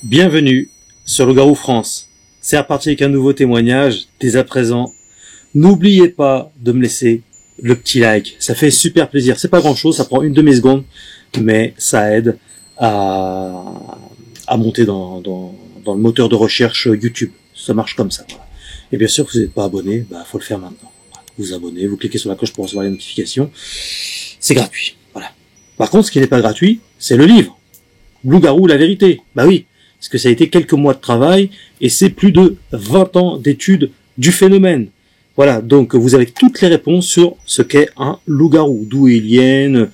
Bienvenue sur Loup-Garou France. C'est reparti avec un nouveau témoignage dès à présent. N'oubliez pas de me laisser le petit like. Ça fait super plaisir. C'est pas grand chose, ça prend une demi-seconde, mais ça aide à monter dans le moteur de recherche YouTube. Ça marche comme ça. Voilà. Et bien sûr, si vous n'êtes pas abonné, faut le faire maintenant. Vous vous abonnez, vous cliquez sur la cloche pour recevoir les notifications. C'est gratuit. Voilà. Par contre, ce qui n'est pas gratuit, c'est le livre. Loup-Garou, la vérité. Bah oui. Parce que ça a été quelques mois de travail et c'est plus de 20 ans d'études du phénomène. Voilà, donc vous avez toutes les réponses sur ce qu'est un loup-garou, d'où ils viennent,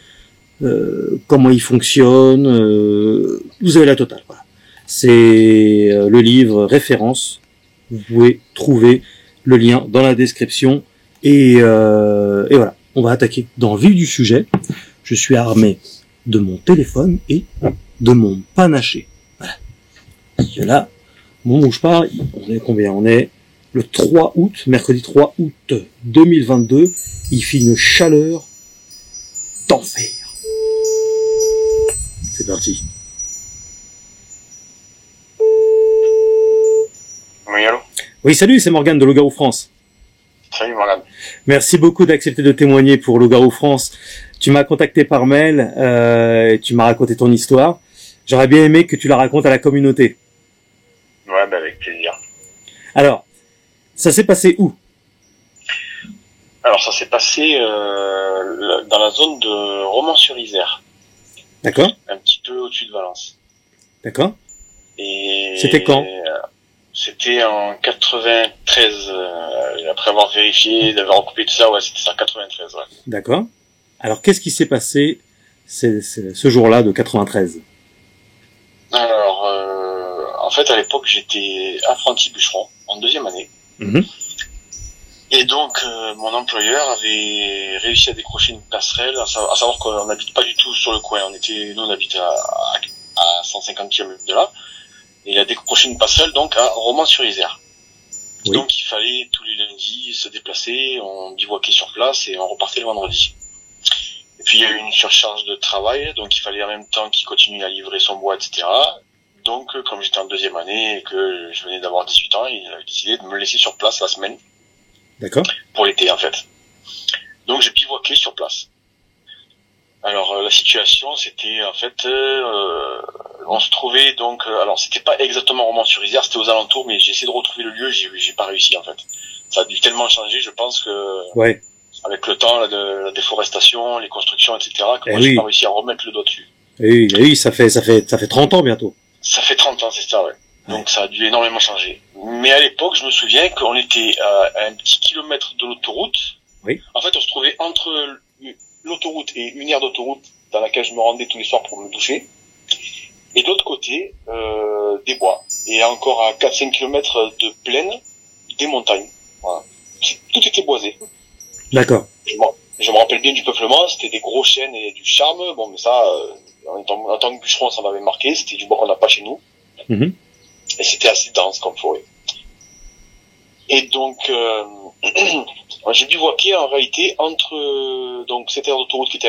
comment ils fonctionnent, vous avez la totale. Voilà. C'est le livre référence, vous pouvez trouver le lien dans la description et voilà, on va attaquer dans le vif du sujet. Je suis armé de mon téléphone et de mon panaché. Voilà. Et là, au moment où je parle, on est combien? On est le 3 août, mercredi 3 août 2022. Il fait une chaleur d'enfer. C'est parti. Oui, allô? Oui, salut, c'est Morgane de Loup-Garou France. Salut, Morgane. Merci beaucoup d'accepter de témoigner pour Loup-Garou France. Tu m'as contacté par mail, et tu m'as raconté ton histoire. J'aurais bien aimé que tu la racontes à la communauté. Ouais, avec plaisir. Alors, ça s'est passé où? Alors, ça s'est passé dans la zone de Romans-sur-Isère. D'accord. Un petit peu au-dessus de Valence. D'accord. Et c'était quand? C'était en 93. Après avoir vérifié, d'avoir recoupé tout ça, ouais, c'était ça, 93, ouais. D'accord. Alors, qu'est-ce qui s'est passé ce jour-là de 93? Alors, en fait, à l'époque, j'étais apprenti bûcheron, en deuxième année. Mmh. Et donc, mon employeur avait réussi à décrocher une passerelle, à savoir qu'on n'habite pas du tout sur le coin. Nous, on habite à 150 km de là. Et il a décroché une passerelle, donc, à Romans-sur-Isère. Oui. Donc, il fallait tous les lundis se déplacer, on bivouaquait sur place et on repartait le vendredi. Et puis, il y a eu une surcharge de travail, donc il fallait en même temps qu'il continue à livrer son bois, etc. Donc, comme j'étais en deuxième année et que je venais d'avoir 18 ans, il a décidé de me laisser sur place la semaine. D'accord. Pour l'été, en fait. Donc, j'ai bivouaqué sur place. Alors, la situation, c'était, en fait, on se trouvait donc, alors, c'était pas exactement Romans-sur-Isère, c'était aux alentours, mais j'ai essayé de retrouver le lieu, j'ai pas réussi, en fait. Ça a dû tellement changer, je pense que, ouais. Avec le temps, la déforestation, les constructions, etc., que moi, j'ai pas réussi à remettre le doigt dessus. Oui, ça fait 30 ans bientôt. Ça fait 30 ans, c'est ça, ouais. Donc ça a dû énormément changer. Mais à l'époque, je me souviens qu'on était à un petit kilomètre de l'autoroute. Oui. En fait, on se trouvait entre l'autoroute et une aire d'autoroute dans laquelle je me rendais tous les soirs pour me doucher. Et de l'autre côté, des bois. Et encore à 4-5 kilomètres de plaine, des montagnes. Voilà. Tout était boisé. D'accord. Je me rappelle bien du peuplement, c'était des gros chênes et du charme. Bon, mais ça, en tant que bûcheron, ça m'avait marqué. C'était du bois qu'on n'a pas chez nous. Mmh. Et c'était assez dense comme forêt. Et donc, j'ai bivouaqué en réalité entre donc cette aire d'autoroute qui était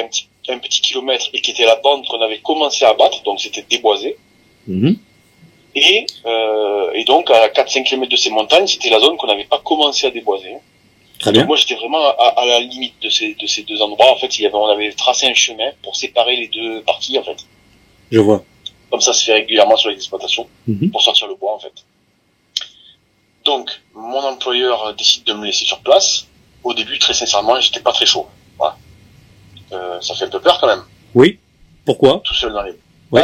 un petit kilomètre et qui était la bande qu'on avait commencé à abattre, donc c'était déboisé. Mmh. Et donc à 4-5 km de ces montagnes, c'était la zone qu'on n'avait pas commencé à déboiser. Très bien. Donc moi j'étais vraiment à la limite de ces deux endroits. En fait, on avait tracé un chemin pour séparer les deux parties en fait. Je vois. Comme ça se fait régulièrement sur les exploitations, mmh. pour sortir le bois en fait. Donc, mon employeur décide de me laisser sur place. Au début, très sincèrement, j'étais pas très chaud. Voilà. Ça fait un peu peur quand même. Oui. Pourquoi? Tout seul dans les bois.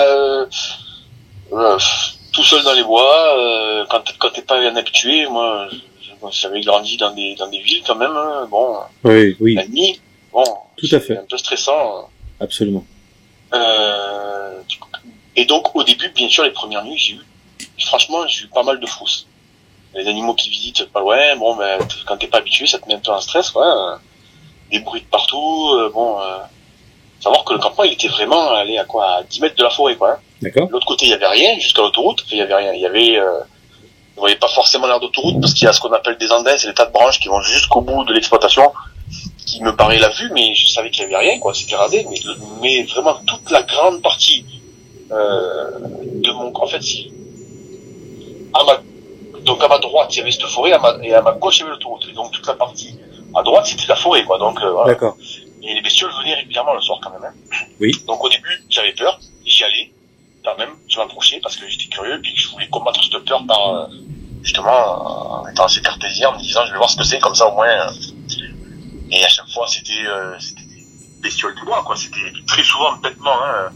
Ouais. Tout seul dans les bois. Quand t'es pas bien habitué, moi, j'avais grandi dans des villes quand même. Hein, bon. Oui. La nuit, bon. Tout à fait. Un peu stressant. Absolument. Et donc, au début, bien sûr, les premières nuits, j'ai eu pas mal de frousse. Les animaux qui visitent pas loin, bon, ben, quand t'es pas habitué, ça te met un peu en stress, quoi. Des bruits de partout, savoir que le campement, il était vraiment allé à 10 mètres de la forêt, quoi. D'accord. De l'autre côté, il y avait rien, jusqu'à l'autoroute. Enfin, il y avait rien. Il y avait, vous voyez pas forcément l'aire d'autoroute parce qu'il y a ce qu'on appelle des andins, c'est des tas de branches qui vont jusqu'au bout de l'exploitation, qui me paraît la vue, mais je savais qu'il y avait rien, quoi. C'était rasé, mais vraiment toute la grande partie, en fait, Donc à ma droite, il y avait cette forêt, et à ma gauche, il y avait l'autoroute. Et donc toute la partie à droite, c'était la forêt, quoi. Donc voilà. D'accord. Et les bestioles venaient régulièrement le soir quand même. Hein. Oui. Donc au début, j'avais peur, j'y allais, quand même, je m'approchais parce que j'étais curieux, puis je voulais combattre cette peur par, justement, en étant assez cartésien, en me disant je vais voir ce que c'est, comme ça au moins. Et à chaque fois, c'était des bestioles de bois, quoi. C'était très souvent, bêtement, hein.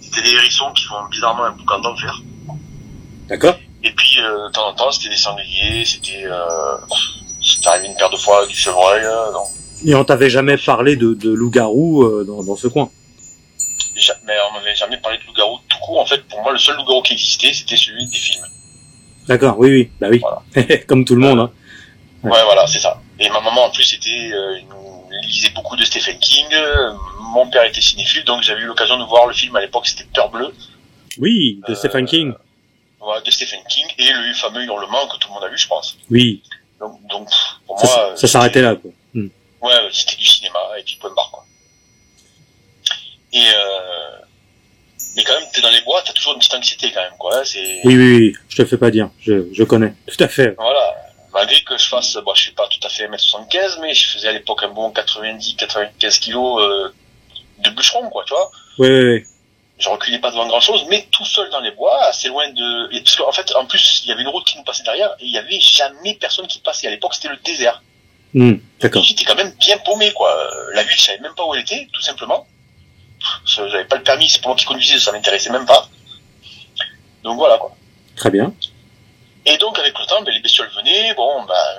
C'était des hérissons qui font bizarrement un boucan d'enfer. D'accord. Et puis, de temps en temps, c'était des sangliers, c'était arrivé une paire de fois du chevreuil, donc. Et on t'avait jamais parlé de loup-garou dans ce coin? Mais on m'avait jamais parlé de loup-garou tout court. En fait, pour moi, le seul loup-garou qui existait, c'était celui des films. D'accord, oui, bah oui. Voilà. Comme tout le monde, hein. Ouais, voilà, c'est ça. Et ma maman, en plus, lisait beaucoup de Stephen King. Mon père était cinéphile, donc j'avais eu l'occasion de voir le film à l'époque, c'était Peur Bleue. Oui, de Stephen King. Voilà, de Stephen King, et le fameux Hurlement que tout le monde a vu, je pense. Oui. Donc pour moi... Ça s'arrêtait là, quoi. Ouais, c'était du cinéma, et puis point barre, quoi. Mais quand même, t'es dans les bois, t'as toujours une petite anxiété, quand même, quoi. Oui, je te fais pas dire. Je connais. Tout à fait. Voilà. Malgré que je fasse, je suis pas tout à fait 1m75, mais je faisais à l'époque un bon 90-95 kilos, de bûcheron, quoi, tu vois. Oui. Je reculais pas devant grand chose, mais tout seul dans les bois, assez loin de... Parce qu'en fait, en plus, il y avait une route qui nous passait derrière, et il y avait jamais personne qui passait. À l'époque, c'était le désert. D'accord. J'étais quand même bien paumé, quoi. La ville, je savais même pas où elle était, tout simplement. J'avais pas le permis, c'est pas moi qui conduisais, ça m'intéressait même pas. Donc voilà, quoi. Très bien. Et donc, avec le temps, les bestioles venaient,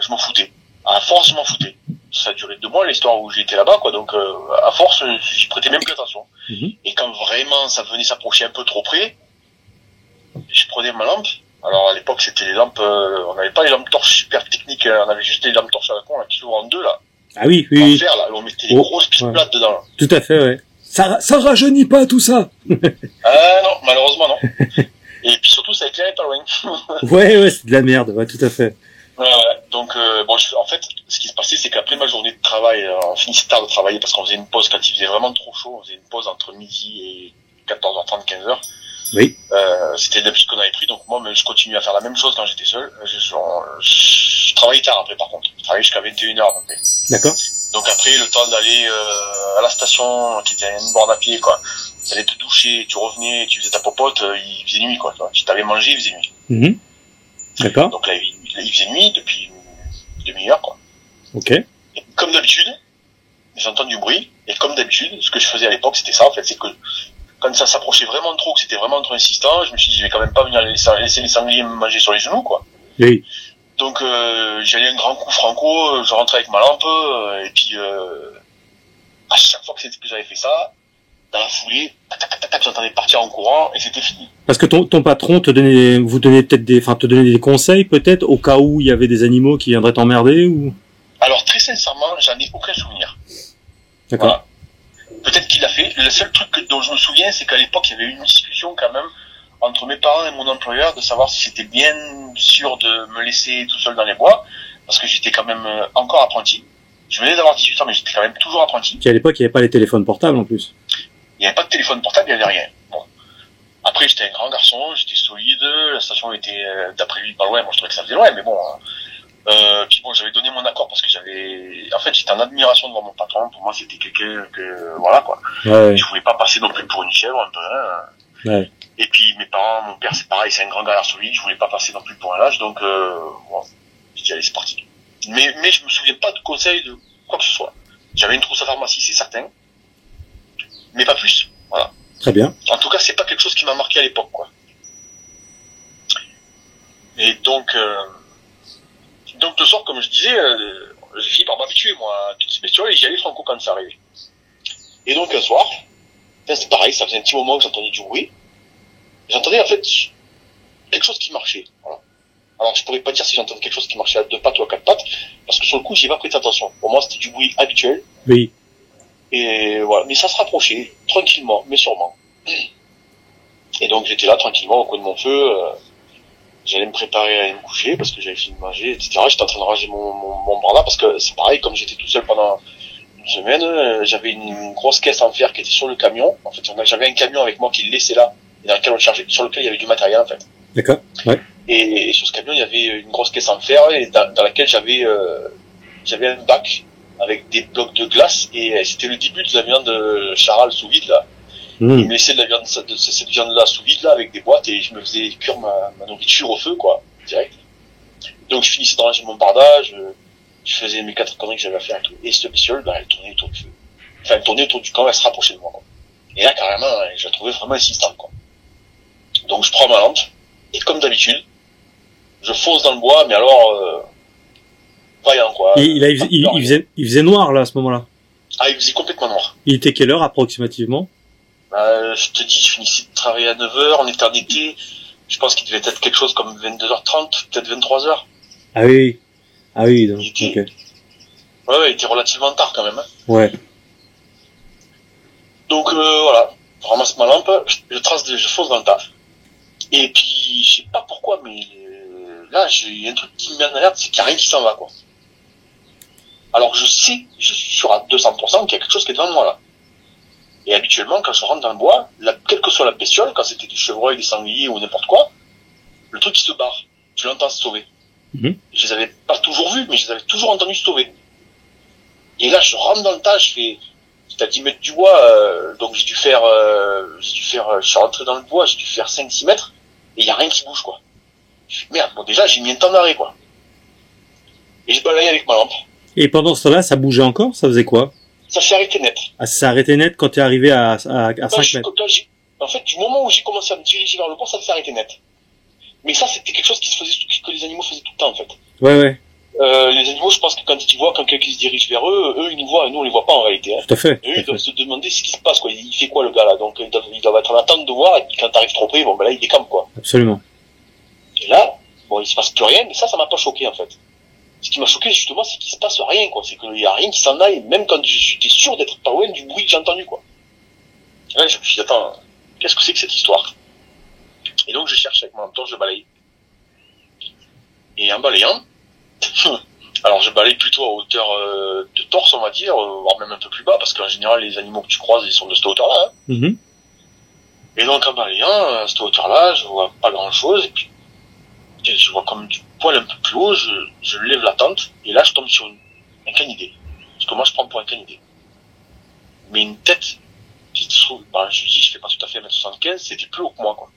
je m'en foutais. À force, je m'en foutais. Ça a duré 2 mois, l'histoire où j'étais là-bas, quoi. Donc, à force, j'y prêtais même plus attention. Et quand vraiment ça venait s'approcher un peu trop près, je prenais ma lampe. Alors, à l'époque, c'était les lampes, on n'avait pas les lampes torches super techniques, on avait juste les lampes torches à la con, là, qui s'ouvrent en deux, là. Ah oui. En fer, là, on mettait les grosses piles plates dedans, là. Tout à fait, ouais. Ça rajeunit pas, tout ça. Non, malheureusement, non. Et puis surtout, ça éclairait pas loin. ouais, c'est de la merde, ouais, tout à fait. Donc, en fait, ce qui se passait, c'est qu'après ma journée de travail, on finissait tard de travailler parce qu'on faisait une pause quand il faisait vraiment trop chaud. On faisait une pause entre midi et 14h30, 15h. Oui. C'était l'habitude qu'on avait pris, donc moi, je continuais à faire la même chose quand j'étais seul. Je travaillais tard après, par contre. Je travaillais jusqu'à 21h après. D'accord. Donc après, le temps d'aller à la station, qui était une borne à pied, quoi. Tu allais te doucher, tu revenais, tu faisais ta popote, il faisait nuit, quoi. Tu t'avais mangé, il faisait nuit. D'accord. Donc là, il faisait nuit depuis une demi-heure, quoi. Ok. Et comme d'habitude, j'entends du bruit, et comme d'habitude, ce que je faisais à l'époque, c'était ça, en fait, c'est que quand ça s'approchait vraiment trop, que c'était vraiment trop insistant, je me suis dit, je vais quand même pas venir laisser les sangliers me manger sur les genoux, quoi. Oui. Donc, j'allais un grand coup franco, je rentrais avec ma lampe, et puis, à chaque fois que j'avais fait ça, dans la foulée, j'entendais partir en courant, et c'était fini. Parce que ton patron te donnait des conseils, peut-être, au cas où il y avait des animaux qui viendraient t'emmerder, ou? Alors, très sincèrement, j'en ai aucun souvenir. D'accord. Voilà. Peut-être qu'il l'a fait. Le seul truc dont je me souviens, c'est qu'à l'époque, il y avait eu une discussion quand même entre mes parents et mon employeur de savoir si c'était bien sûr de me laisser tout seul dans les bois, parce que j'étais quand même encore apprenti. Je venais d'avoir 18 ans, mais j'étais quand même toujours apprenti. Puis à l'époque, il n'y avait pas les téléphones portables en plus. Il n'y avait pas de téléphone portable, il n'y avait rien. Bon. Après, j'étais un grand garçon, j'étais solide, la station était, d'après lui, pas loin. Moi, je trouvais que ça faisait loin, mais bon. Puis bon, j'avais donné mon accord parce que en fait, j'étais en admiration devant mon patron. Pour moi, c'était quelqu'un que, voilà, quoi. Ouais. Je voulais pas passer non plus pour une chèvre, un peu, hein. Ouais. Et puis, mes parents, mon père, c'est pareil, c'est un grand galard solide, je voulais pas passer non plus pour un lâche, donc, j'ai dit, allez, c'est parti. Mais je me souviens pas de conseils de quoi que ce soit. J'avais une trousse à pharmacie, c'est certain. Mais pas plus. Voilà. Très bien. En tout cas, c'est pas quelque chose qui m'a marqué à l'époque, quoi. Et donc le soir, comme je disais, j'ai fini par m'habituer, moi, à toutes ces bestioles, et j'y allais franco quand ça arrivait. Et donc, un soir, c'est pareil, ça faisait un petit moment que j'entendais du bruit. J'entendais, en fait, quelque chose qui marchait. Voilà. Alors, je pourrais pas dire si j'entendais quelque chose qui marchait à 2 pattes ou à 4 pattes, parce que sur le coup, j'y ai pas prêté attention. Pour moi, c'était du bruit habituel. Oui. Et voilà. Mais ça se rapprochait, tranquillement, mais sûrement. Et donc, j'étais là, tranquillement, au coin de mon feu, j'allais me préparer à aller me coucher, parce que j'avais fini de manger, etc. J'étais en train de ranger mon barda, parce que c'est pareil, comme j'étais tout seul pendant une semaine, j'avais une grosse caisse en fer qui était sur le camion. En fait, j'avais un camion avec moi qui le laissait là, et dans lequel on chargeait, sur lequel il y avait du matériel, en fait. D'accord. Ouais. Et sur ce camion, il y avait une grosse caisse en fer et dans laquelle j'avais un bac avec des blocs de glace et c'était le début de la viande charal sous vide là. Il me laissait cette viande-là sous vide là avec des boîtes et je me faisais cuire ma nourriture au feu quoi, direct. Donc je finissais de ranger mon bardage, je faisais mes 4 conneries que j'avais à faire et tout. Et cette bestiole, elle tournait autour du feu. Enfin, elle tournait autour du camp, elle se rapprochait de moi quoi. Et là carrément, je la trouvais vraiment insistante quoi. Donc je prends ma lampe et comme d'habitude, je fonce dans le bois, mais alors vaillant quoi. Et il faisait noir là à ce moment-là. Ah, il faisait complètement noir. Il était quelle heure approximativement? Je te dis, je finissais de travailler à 9h, on était en été, je pense qu'il devait être quelque chose comme 22h30, peut-être 23h. Ah oui. Ah oui, donc, ok. Ouais, il était relativement tard quand même. Hein. Ouais. Donc voilà, je ramasse ma lampe, je fonce dans le tas. Et puis, je sais pas pourquoi, mais là, il y a un truc qui me met en alerte, c'est qu'il n'y a rien qui s'en va, quoi. Alors je sais, je suis sûr à 200% qu'il y a quelque chose qui est devant moi là. Et habituellement, quand je rentre dans le bois, quelle que soit la bestiole, quand c'était des chevreuils, des sangliers ou n'importe quoi, le truc il se barre. Tu l'entends se sauver. Mm-hmm. Je les avais pas toujours vus, mais je les avais toujours entendus se sauver. Et là, je rentre dans le tas, j'étais à 10 mètres du bois, donc je suis rentré dans le bois, j'ai dû faire 5-6 mètres, et il y a rien qui bouge, quoi. Je fais, merde, bon déjà, j'ai mis un temps d'arrêt, quoi. Et je balaye avec ma lampe. Et pendant ce temps-là, ça bougeait encore? Ça faisait quoi? Ça s'est arrêté net. Ah, ça s'est arrêté net quand t'es arrivé à 5 mètres. En fait, du moment où j'ai commencé à me diriger vers le bois, ça s'est arrêté net. Mais ça, c'était quelque chose que les animaux faisaient tout le temps, en fait. Ouais. Les animaux, je pense que quand ils voient quelqu'un qui se dirige vers eux, ils nous voient, et nous, on les voit pas, en réalité, hein. Tout à fait. Et eux, ils doivent se demander ce qui se passe, quoi. Il fait quoi, le gars, là? Donc, ils doivent être en attente de voir, et puis quand t'arrives trop près, bon, ben là, ils décampent, quoi. Absolument. Et là, bon, il se passe plus rien, mais ça m'a pas choqué, en fait. Ce qui m'a choqué, justement, c'est qu'il se passe rien, quoi. C'est qu'il y a rien qui s'en aille, même quand j'étais sûr d'être pas loin du bruit que j'ai entendu, quoi. Et là, je me suis dit, attends, qu'est-ce que c'est que cette histoire? Et donc, je cherche avec mon torche, je balaye. Et en balayant, alors je balaye plutôt à hauteur de torse, on va dire, voire même un peu plus bas, parce qu'en général, les animaux que tu croises, ils sont de cette hauteur-là, hein. Mm-hmm. Et donc, en balayant, à cette hauteur-là, je vois pas grand-chose, et puis, je vois comme du poil un peu plus haut, je lève la tente, et là, je tombe sur un canidé. Ce que moi, je prends pour un canidé. Mais une tête qui se trouve, je dis, je fais pas tout à fait 1m75, c'était plus haut que moi, quoi.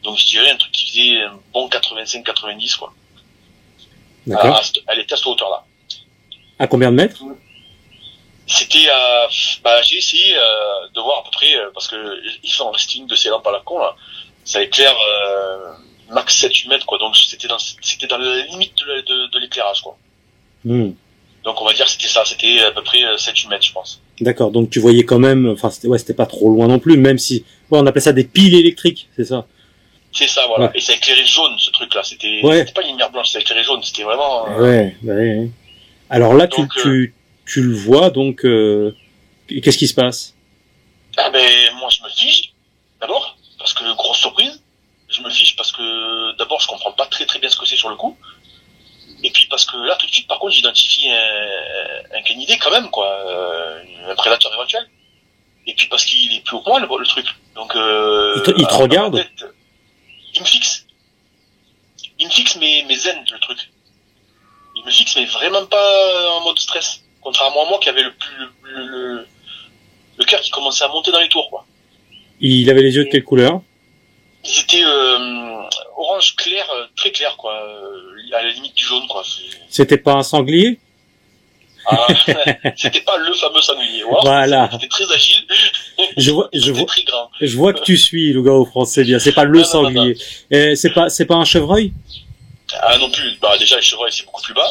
Donc, je dirais un truc qui faisait un bon 85-90, quoi. D'accord. Elle était à cette hauteur-là. À combien de mètres? C'était j'ai essayé de voir à peu près, parce que il faut en rester une de ces lampes à la con, là. Ça éclaire max 7-8 mètres, quoi. Donc, c'était dans la limite de l'éclairage, quoi. Mm. Donc, on va dire c'était à peu près 7-8 mètres, je pense. D'accord, donc tu voyais quand même, enfin c'était pas trop loin non plus, même si, on appelait ça des piles électriques, c'est ça? C'est ça, voilà. Ouais. Et ça éclairait jaune, ce truc-là. C'était pas une lumière blanche, ça éclairait jaune. C'était vraiment... Ouais. Alors là, donc, tu le vois, donc, qu'est-ce qui se passe? Ah ben, moi, je me fiche, d'abord, parce que, grosse surprise, je me fiche parce que, d'abord, je comprends pas très très bien ce que c'est sur le coup. Et puis, parce que là, tout de suite, par contre, j'identifie un canidé quand même, quoi. Un prédateur éventuel. Et puis, parce qu'il est plus haut que moi, le truc. Donc, il te regarde? Il me fixe. Il me fixe, mais zen, le truc. Il me fixe, mais vraiment pas en mode stress. Contrairement à moi qui avait le cœur qui commençait à monter dans les tours, quoi. Il avait les yeux de quelle couleur? Ils étaient orange clair, très clair, quoi. À la limite du jaune, quoi. C'était pas un sanglier? Ah, c'était pas le fameux sanglier. Wow, voilà. C'était très agile. Très grand. Je vois que tu suis, le gars au français, bien. C'est pas le sanglier. Non. C'est pas un chevreuil? Ah, non plus. Déjà, les chevreuils, c'est beaucoup plus bas.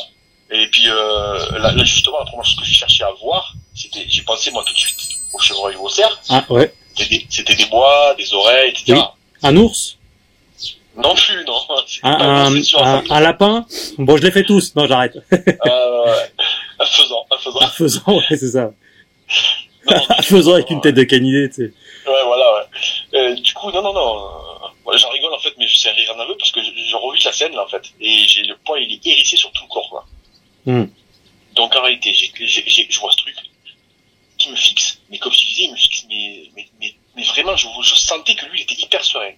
Et puis, là, justement, la première chose que j'ai cherché à voir, j'ai pensé, moi, tout de suite, au chevreuil ou au cerf. Ah, ouais. C'était des bois, des oreilles, etc. Oui. Un ours? Non plus, non. Un lapin? Bon, je les fais tous. Non, j'arrête. Un faisan. Un faisan, ouais, c'est ça. Un faisan avec une tête de canidé, tu sais. Ouais, voilà, ouais. Du coup, non. Voilà, j'en rigole, en fait, mais c'est un rire nerveux parce que je revis la scène, là, en fait. Et le poil, il est hérissé sur tout le corps, quoi. Mm. Donc, en réalité, je vois ce truc qui me fixe. Mais comme je disais, il me fixe, mais vraiment, je sentais que lui, il était hyper serein.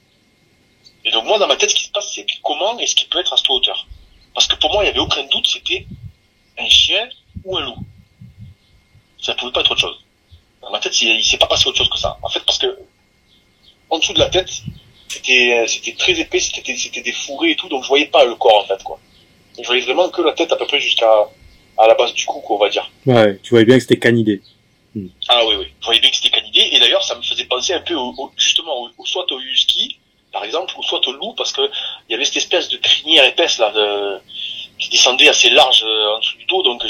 Et donc moi, dans ma tête, ce qui se passe, c'est comment est-ce qu'il peut être à cette hauteur? Parce que pour moi, il y avait aucun doute, c'était un chien ou un loup. Ça ne pouvait pas être autre chose. Dans ma tête, il s'est pas passé autre chose que ça. En fait, parce que en dessous de la tête, c'était très épais, c'était des fourrés et tout, donc je voyais pas le corps, en fait, quoi. Je voyais vraiment que la tête à peu près à la base du cou, quoi, on va dire. Ouais, tu voyais bien que c'était canidé. Ah oui, oui. Je voyais bien que c'était canidé. Et d'ailleurs, ça me faisait penser un peu justement soit au husky, par exemple, ou soit au loup, parce que il y avait cette espèce de crinière épaisse, là, qui descendait assez large en dessous du dos. Donc,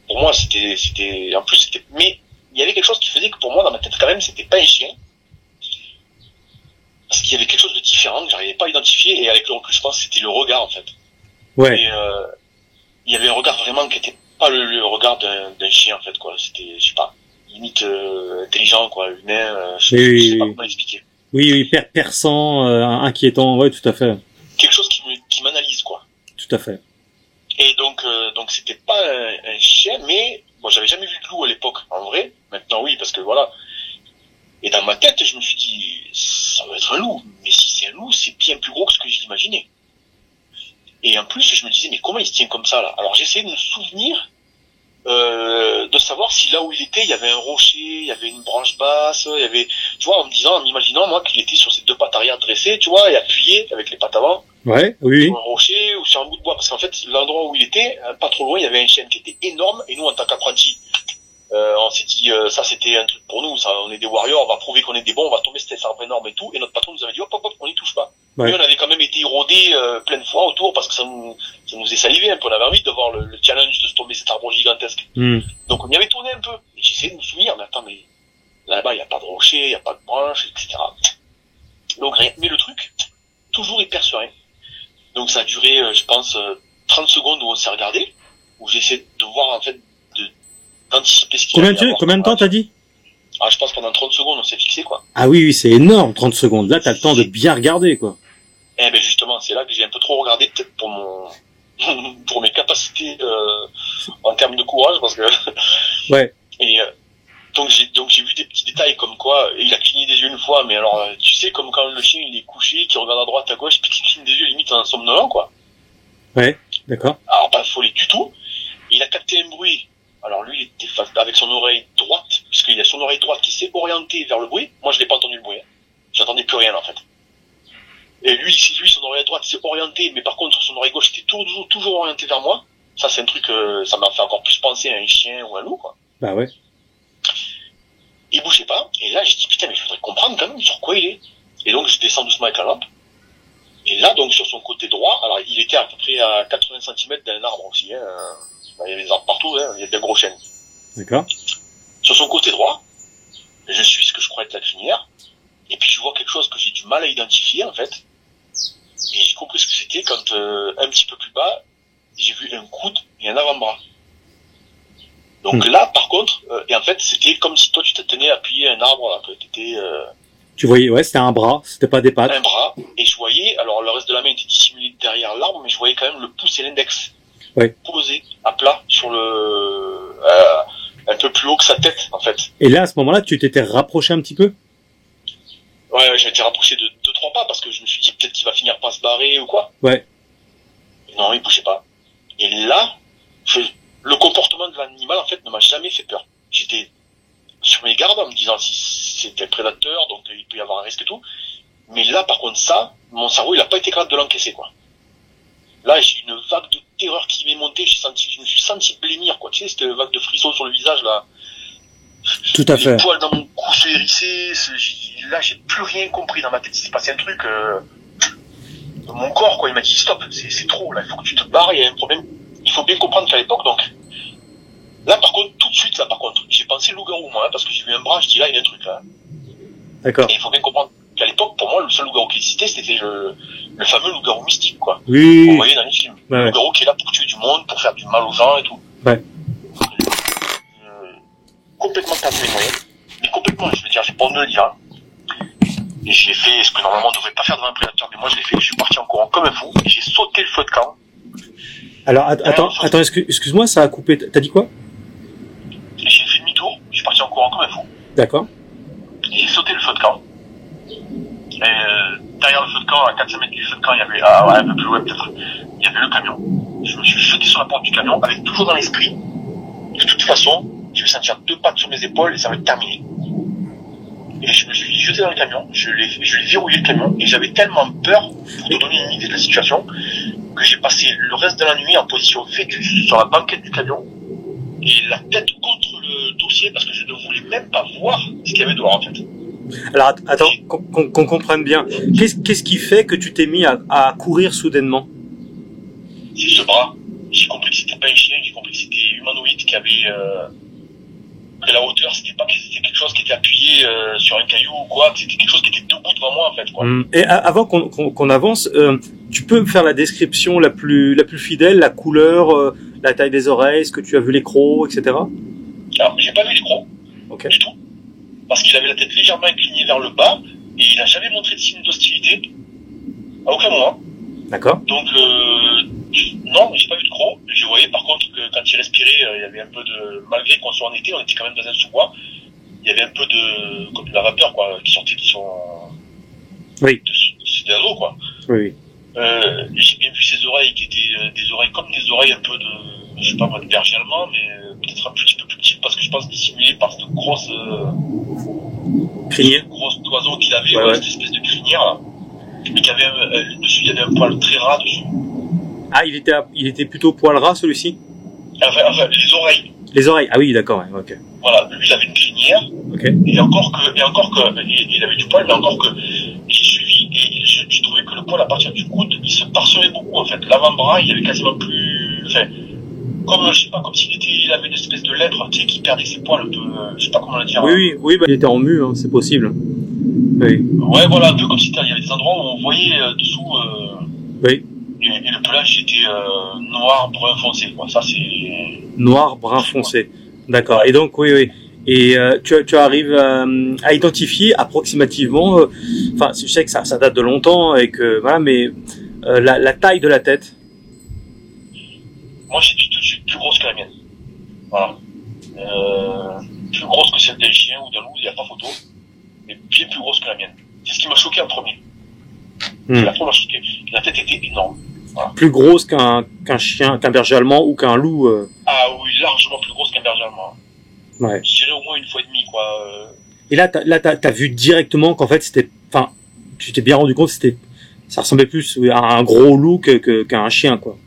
pour moi, en plus, mais il y avait quelque chose qui faisait que pour moi, dans ma tête, quand même, c'était pas un chien. Parce qu'il y avait quelque chose de différent que j'arrivais pas à identifier. Et avec le recul, je pense que c'était le regard, en fait. Ouais. Et, il y avait un regard vraiment qui était pas le regard d'un chien, en fait, quoi. C'était, je sais pas, limite intelligent, quoi, humain. Je sais pas comment l'expliquer. Oui, perçant, inquiétant, ouais, tout à fait. Quelque chose qui m'analyse, quoi. Tout à fait. Et donc c'était pas un chien, mais bon, j'avais jamais vu de loup à l'époque, en vrai. Maintenant, oui, parce que voilà. Et dans ma tête, je me suis dit, ça doit être un loup. Mais si c'est un loup, c'est bien plus gros que ce que j'imaginais. Et en plus, je me disais, mais comment il se tient comme ça, là? Alors, j'essayais de me souvenir de savoir si là où il était, il y avait un rocher, il y avait une branche basse, il y avait, tu vois, en m'imaginant, moi, qu'il était sur ses deux pattes arrière dressées, tu vois, et appuyé avec les pattes avant. Ouais, oui. Sur un rocher ou sur un bout de bois. Parce qu'en fait, l'endroit où il était, pas trop loin, il y avait un chêne qui était énorme, et nous, en tant qu'apprentis, on s'est dit, ça c'était un truc pour nous, ça, on est des warriors, on va prouver qu'on est des bons, on va tomber cet arbre énorme et tout, et notre patron nous avait dit, hop, hop, hop, on n'y touche pas. Ouais. Mais on avait quand même été érodés plein de fois autour, parce que ça nous est salivé un peu, on avait envie de voir le challenge de se tomber cet arbre gigantesque. Donc on y avait tourné un peu, et j'essayais de me souvenir, mais attends, mais là-bas il n'y a pas de rocher, il n'y a pas de branche, etc. Donc rien, mais le truc, toujours hyper serein. Donc ça a duré, je pense, 30 secondes où on s'est regardé, où j'ai essayé de voir en fait, d'anticiper ce qu'il allait y avoir. Combien de temps t'as dit? Ah, je pense pendant 30 secondes on s'est fixé, quoi. Ah oui, c'est énorme, 30 secondes. Là, t'as le temps de bien regarder, quoi. Eh ben justement, c'est là que j'ai un peu trop regardé, peut-être pour mes capacités en termes de courage, parce que ouais. Et donc j'ai vu des petits détails comme quoi il a cligné des yeux une fois, mais alors tu sais, comme quand le chien il est couché, qui regarde à droite à gauche, puis qui cligne des yeux limite en somnolent, quoi. Ouais, d'accord. Alors pas folie du tout. Il a capté un bruit. Alors lui, il était avec son oreille droite, puisqu'il a son oreille droite qui s'est orientée vers le bruit. Moi, je l'ai pas entendu le bruit. Hein. J'entendais plus rien, en fait. Et lui, son oreille droite s'est orientée, mais par contre, son oreille gauche était toujours orientée vers moi. Ça, c'est un truc, ça m'a fait encore plus penser à un chien ou un loup, quoi. Bah ouais. Il bougeait pas. Et là, j'ai dit, putain, mais il faudrait comprendre quand même sur quoi il est. Et donc, je descends doucement avec la lampe. Et là, donc, sur son côté droit, alors, il était à peu près à 80 cm d'un arbre aussi, hein. Il y avait des arbres partout, hein. Il y a des gros chênes. D'accord. Sur son côté droit, je suis ce que je crois être la crinière. Et puis, je vois quelque chose que j'ai du mal à identifier, en fait. Et j'ai compris ce que c'était quand, un petit peu plus bas, j'ai vu un coude et un avant-bras. Donc là, par contre, et en fait, c'était comme si toi, tu te tenais appuyé à un arbre, là, que t'étais, Tu voyais, ouais, c'était un bras, c'était pas des pattes. Un bras, et je voyais, alors le reste de la main était dissimulé derrière l'arbre, mais je voyais quand même le pouce et l'index. Ouais. Posés à plat sur un peu plus haut que sa tête, en fait. Et là, à ce moment-là, tu t'étais rapproché un petit peu? Ouais, j'ai été rapproché de 2-3 pas, parce que je me suis dit peut-être qu'il va finir par se barrer ou quoi. Ouais. Non, il bougeait pas. Et là, le comportement de l'animal, en fait, ne m'a jamais fait peur. J'étais sur mes gardes en me disant si c'était un prédateur, donc il peut y avoir un risque et tout. Mais là, par contre, ça, mon cerveau, il a pas été capable de l'encaisser, quoi. Là, j'ai une vague de terreur qui m'est montée, je me suis senti blêmir, quoi. Tu sais, cette vague de frissons sur le visage, là. Tout à fait. Les poils dans mon cou se hérissaient, là, j'ai plus rien compris dans ma tête. Il s'est passé un truc, mon corps, quoi, il m'a dit stop, c'est trop, là, il faut que tu te barres, il y a un problème. Il faut bien comprendre qu'à l'époque, donc, là, par contre, tout de suite, là, par contre, j'ai pensé loup-garou, moi, hein, parce que j'ai vu un bras, je dis là, il y a un truc, là. D'accord. Et il faut bien comprendre qu'à l'époque, pour moi, le seul loup-garou qui existait, c'était le fameux loup-garou mystique, quoi. Oui. Vous voyez dans les films. Ouais. Le loup-garou qui est là pour tuer du monde, pour faire du mal aux gens et tout. Ouais. Complètement tapé les moyens. Mais complètement, je veux dire, j'ai pas honte de le dire. Hein. Et j'ai fait ce que normalement on devrait pas faire devant un prédateur, mais moi je l'ai fait, je suis parti en courant comme un fou, et j'ai sauté le feu de camp. Alors, attends, excuse-moi, ça a coupé, t'as dit quoi? J'ai fait demi-tour, je suis parti en courant comme un fou. D'accord. Et j'ai sauté le feu de camp. derrière le feu de camp, à 400 mètres du feu de camp, il y avait, un peu plus loin peut-être, il y avait le camion. Je me suis jeté sur la porte du camion avec toujours dans l'esprit, de toute façon, je vais sentir 2 pattes sur mes épaules et ça va être terminé. Et je me suis jeté dans le camion, je l'ai verrouillé le camion, et j'avais tellement peur, pour te donner une idée de la situation, que j'ai passé le reste de la nuit en position fœtus sur la banquette du camion, et la tête contre le dossier, parce que je ne voulais même pas voir ce qu'il y avait dehors, en fait. Alors, attends, qu'on comprenne bien. Qu'est-ce qui fait que tu t'es mis à courir soudainement? C'est ce bras. J'ai compris que c'était pas un chien, j'ai compris que c'était humanoïde qui avait, que la hauteur, c'était pas que c'était quelque chose qui était appuyé sur un caillou ou quoi, que c'était quelque chose qui était debout devant moi en fait, quoi. Et avant qu'on avance, tu peux me faire la description la plus fidèle, la couleur, la taille des oreilles, est-ce que tu as vu les crocs, etc. Alors, j'ai pas vu les crocs, okay. Du tout, parce qu'il avait la tête légèrement inclinée vers le bas et il a jamais montré de signe d'hostilité, à aucun moment. D'accord. Donc non, j'ai pas vu de crocs. Je voyais par contre que quand il respirait, il y avait un peu de, malgré qu'on soit en été, on était quand même dans un sous-bois, il y avait un peu de, comme de la vapeur quoi, qui sortait de son, oui, de ses naseaux quoi. Oui. J'ai bien vu ses oreilles qui étaient des oreilles comme des oreilles un peu de, je sais pas moi, de berger allemand, mais peut-être un petit peu plus petites parce que je pense dissimulées par cette grosse crinière, grosse oiseau qu'il avait, cette espèce de crinière là. Mais qui avait dessus, il y avait un poil très ras dessus. Ah, il était plutôt poil ras celui-ci. Enfin, les oreilles. Les oreilles. Ah oui, d'accord. Ouais, ok. Voilà, lui il avait une crinière. Ok. Et encore que, il avait du poil, mais encore que j'ai suivi et j'ai trouvé que le poil à partir du coude, il se parsemait beaucoup en fait. L'avant-bras, il y avait quasiment plus, enfin, comme je sais pas, comme il avait une espèce de lèpre, tu sais, qui perdait ses poils un peu, je sais pas comment le dire. Oui, bah, il était en mue, hein, c'est possible. Oui. Ouais, voilà, un peu comme si il y avait des endroits où on voyait dessous. Oui. Et le pelage était noir, brun foncé, quoi. Ça c'est. Noir, brun foncé. D'accord. Ouais. Et donc, oui. Et tu arrives à identifier approximativement. Enfin, je sais que ça date de longtemps et que voilà, mais la taille de la tête. Moi, j'ai dit tout de suite plus grosse que la mienne. Voilà. Plus grosse que celle d'un chien ou d'un loup, il n'y a pas photo. Mais bien plus grosse que la mienne. C'est ce qui m'a choqué en premier. La fois m'a choqué. La tête était énorme. Voilà. Plus grosse qu'un chien, qu'un berger allemand ou qu'un loup. Ah oui, largement plus grosse qu'un berger allemand. Ouais. Je dirais au moins 1,5 fois, quoi. Et là, t'as vu directement qu'en fait c'était, enfin, tu t'es bien rendu compte que ça ressemblait plus à un gros loup qu'à un chien, quoi.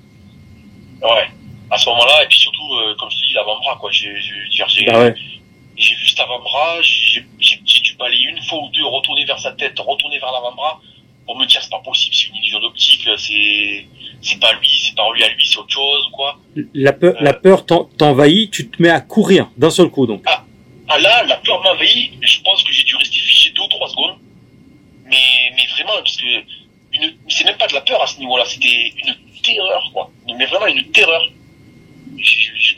Ouais. À ce moment-là, et puis surtout, comme je te dis, l'avant-bras, quoi. J'ai vu cet avant-bras, j'ai dû balayer une fois ou deux, retourner vers sa tête, retourner vers l'avant-bras, pour me dire c'est pas possible, c'est une illusion d'optique, c'est pas lui à lui, c'est autre chose, quoi. La peur t'envahit, tu te mets à courir d'un seul coup, donc. Ah là, la peur m'envahit, je pense que j'ai dû rester figé 2 ou 3 secondes, mais vraiment, parce que c'est même pas de la peur à ce niveau-là, c'était une terreur, quoi. Mais vraiment une terreur.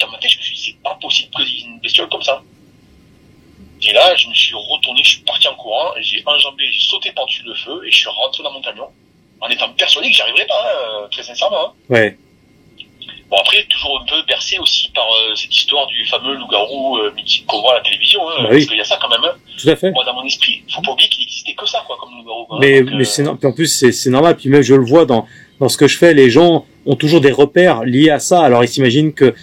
Dans ma tête, je me suis dit, c'est pas possible qu'il y ait une bestiole comme ça. Et là, je me suis retourné, je suis parti en courant, et j'ai sauté par-dessus le feu, et je suis rentré dans mon camion, en étant persuadé que j'y arriverais pas, très sincèrement. Ouais. Bon, après, toujours un peu bercé aussi par cette histoire du fameux loup-garou mythique qu'on voit à la télévision, oui. Parce qu'il y a ça quand même. Tout à fait. Moi, dans mon esprit, faut pas oublier qu'il existait que ça, quoi, comme loup-garou. Mais c'est en plus c'est normal. Puis même je le vois dans ce que je fais, les gens ont toujours des repères liés à ça. Alors ils s'imaginent que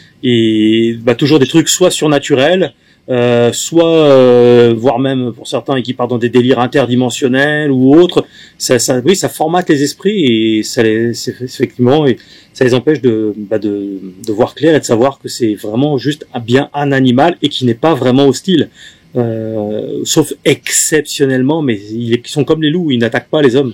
toujours des trucs soit surnaturels, soit voire même pour certains qui partent dans des délires interdimensionnels ou autres. Ça formate les esprits et c'est effectivement et ça les empêche de voir clair et de savoir que c'est vraiment juste un animal et qui n'est pas vraiment hostile. Sauf exceptionnellement, mais ils sont comme les loups, ils n'attaquent pas les hommes.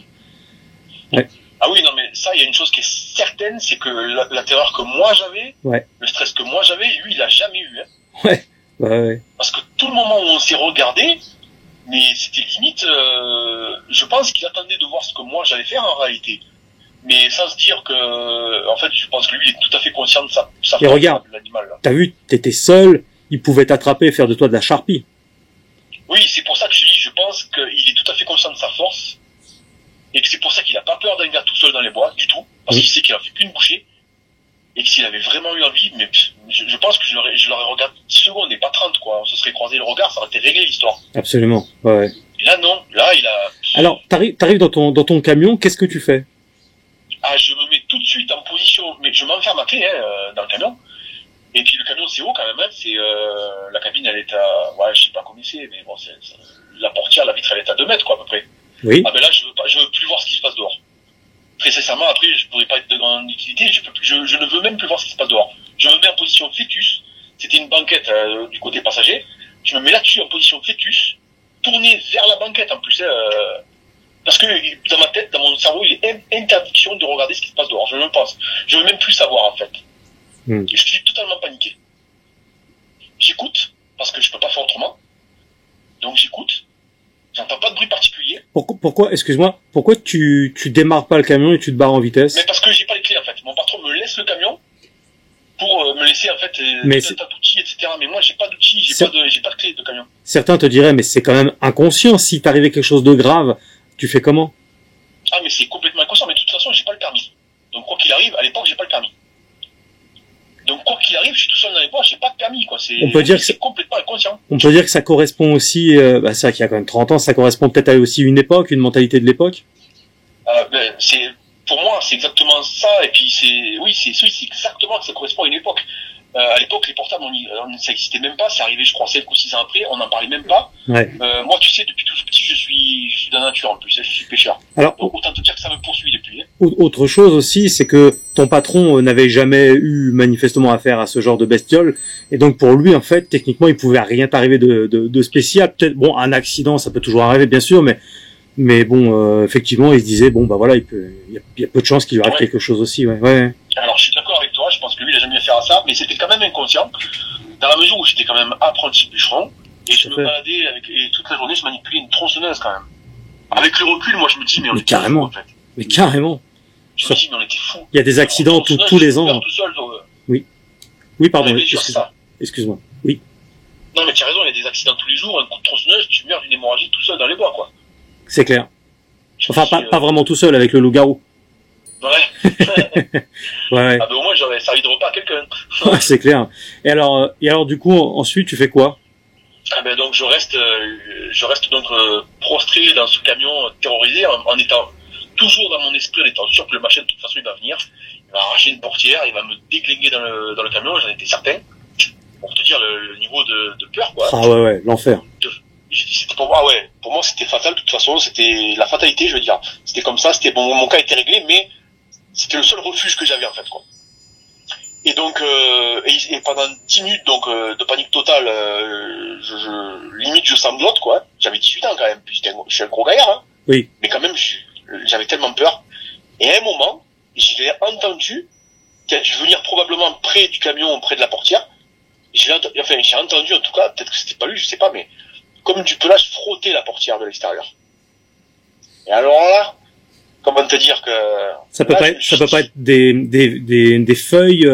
Ouais. Ah oui, non, mais ça, il y a une chose qui est certaine, c'est que la terreur que moi j'avais, le stress que moi j'avais, lui, il a jamais eu. Hein. Ouais. Parce que tout le moment où on s'est regardé, mais c'était limite, je pense qu'il attendait de voir ce que moi j'allais faire en réalité. Mais sans se dire que, en fait, je pense que lui, il est tout à fait conscient de sa et regarde, de l'animal. Là. T'as vu, t'étais seul, il pouvait t'attraper et faire de toi de la charpie. Oui, c'est pour ça que je dis, je pense qu'il est tout à fait conscient de sa force, et que c'est pour ça qu'il a pas peur d'un gars tout seul dans les bois, du tout, parce qu'il sait qu'il a fait qu'une bouchée, et que s'il avait vraiment eu envie, mais je pense que je l'aurais regardé 10 secondes et pas 30, quoi. On se serait croisé le regard, ça aurait été réglé l'histoire. Absolument, ouais. Et là, non. Là, il a... Alors, t'arrives dans ton camion, qu'est-ce que tu fais? Ah, je me mets tout de suite en position, mais je m'enferme à clé, dans le camion. Et puis le camion, c'est haut quand même, hein. C'est, la cabine, elle est à, ouais, je sais pas combien c'est, mais bon, la portière, la vitre, elle est à 2 mètres, quoi, à peu près. Oui. Ah, ben là, je veux plus voir ce qui se passe dehors. Très sincèrement, après, je pourrais pas être de grande utilité, je ne veux même plus voir ce qui se passe dehors. Je me mets en position fœtus. C'était une banquette, du côté passager. Je me mets là-dessus en position fœtus, tourné vers la banquette, en plus, parce que dans ma tête, dans mon cerveau, il est interdiction de regarder ce qui se passe dehors. Je ne pense. Je veux même plus savoir, en fait. Je suis totalement paniqué. J'écoute, parce que je peux pas faire autrement. Donc j'écoute. J'entends pas de bruit particulier. Pourquoi, excuse-moi, pourquoi tu démarres pas le camion et tu te barres en vitesse? Mais parce que j'ai pas les clés, en fait. Mon patron me laisse le camion pour me laisser, en fait, tout un tas d'outils, etc. Mais moi, j'ai pas d'outils, j'ai pas de clé de camion. Certains te diraient, mais c'est quand même inconscient. Si t'arrivait quelque chose de grave, tu fais comment? Ah, mais c'est complètement inconscient. Mais de toute façon, j'ai pas le permis. Donc quoi qu'il arrive, à l'époque, j'ai pas le permis. Donc quoi qu'il arrive, je suis tout seul dans les bois, j'ai pas de permis, quoi. On peut dire que c'est complètement inconscient. On peut dire que ça correspond aussi, c'est vrai qu'il y a quand même 30 ans, ça correspond peut-être à aussi une époque, une mentalité de l'époque. Pour moi, c'est exactement ça. Et puis c'est exactement que ça correspond à une époque. À l'époque, les portables, ça existait même pas. C'est arrivé, je crois, 5 ou 6 ans après. On n'en parlait même pas. Ouais. Moi, tu sais, depuis tout petit, je suis de la nature en plus. Je suis pêcheur. Alors, donc autant te dire que ça me poursuit depuis. Autre chose aussi, c'est que ton patron n'avait jamais eu manifestement affaire à ce genre de bestiole, et donc pour lui, en fait, techniquement, il pouvait rien t'arriver de spécial. Peut-être, bon, un accident, ça peut toujours arriver, bien sûr, mais bon, effectivement, il se disait, bon, bah voilà, il y a peu de chances qu'il lui arrive quelque chose aussi, ouais. Alors, je suis d'accord avec toi, je pense que lui, il a jamais eu affaire à ça, mais c'était quand même inconscient, dans la mesure où j'étais quand même apprenti bûcheron, et je me baladais et toute la journée, je manipulais une tronçonneuse quand même. Avec le recul, moi, je me dis, mais on était fous, en fait. Mais carrément. Je me dis, mais on était fous. Il y a des accidents tous les ans. Tout seul, Oui, pardon, excuse-moi. Oui. Non, mais tu as raison, il y a des accidents tous les jours, un coup de tronçonneuse, tu meurs d'une hémorragie tout seul dans les bois, quoi. C'est clair. Enfin, pas vraiment tout seul, avec le loup-garou. Ouais. Ouais. Ah, ben au moins, j'aurais servi de repas à quelqu'un. Ouais, c'est clair. Et alors, du coup, ensuite, tu fais quoi? Ah ben, donc, je reste donc, prostré dans ce camion, terrorisé, en étant toujours dans mon esprit, en étant sûr que le machin, de toute façon, il va venir. Il va arracher une portière, il va me déglinguer dans le camion, j'en étais certain. Pour te dire le niveau de peur, quoi. Ah ouais, l'enfer. C'était pour moi, c'était fatal, de toute façon, c'était la fatalité, je veux dire. C'était comme ça, mon cas était réglé, mais c'était le seul refuge que j'avais, en fait, quoi. Et donc, et pendant 10 minutes, donc, de panique totale, limite, je sanglote, quoi. J'avais 18 ans, quand même, puis je suis un gros gaillard, hein. Oui. Mais quand même, j'avais tellement peur. Et à un moment, j'ai entendu, qui a dû venir probablement près du camion, près de la portière. J'ai entendu, en tout cas, peut-être que c'était pas lui, je sais pas, mais, comme du pelage frotter la portière de l'extérieur. Et alors là, comment te dire que... Ça peut pas être des feuilles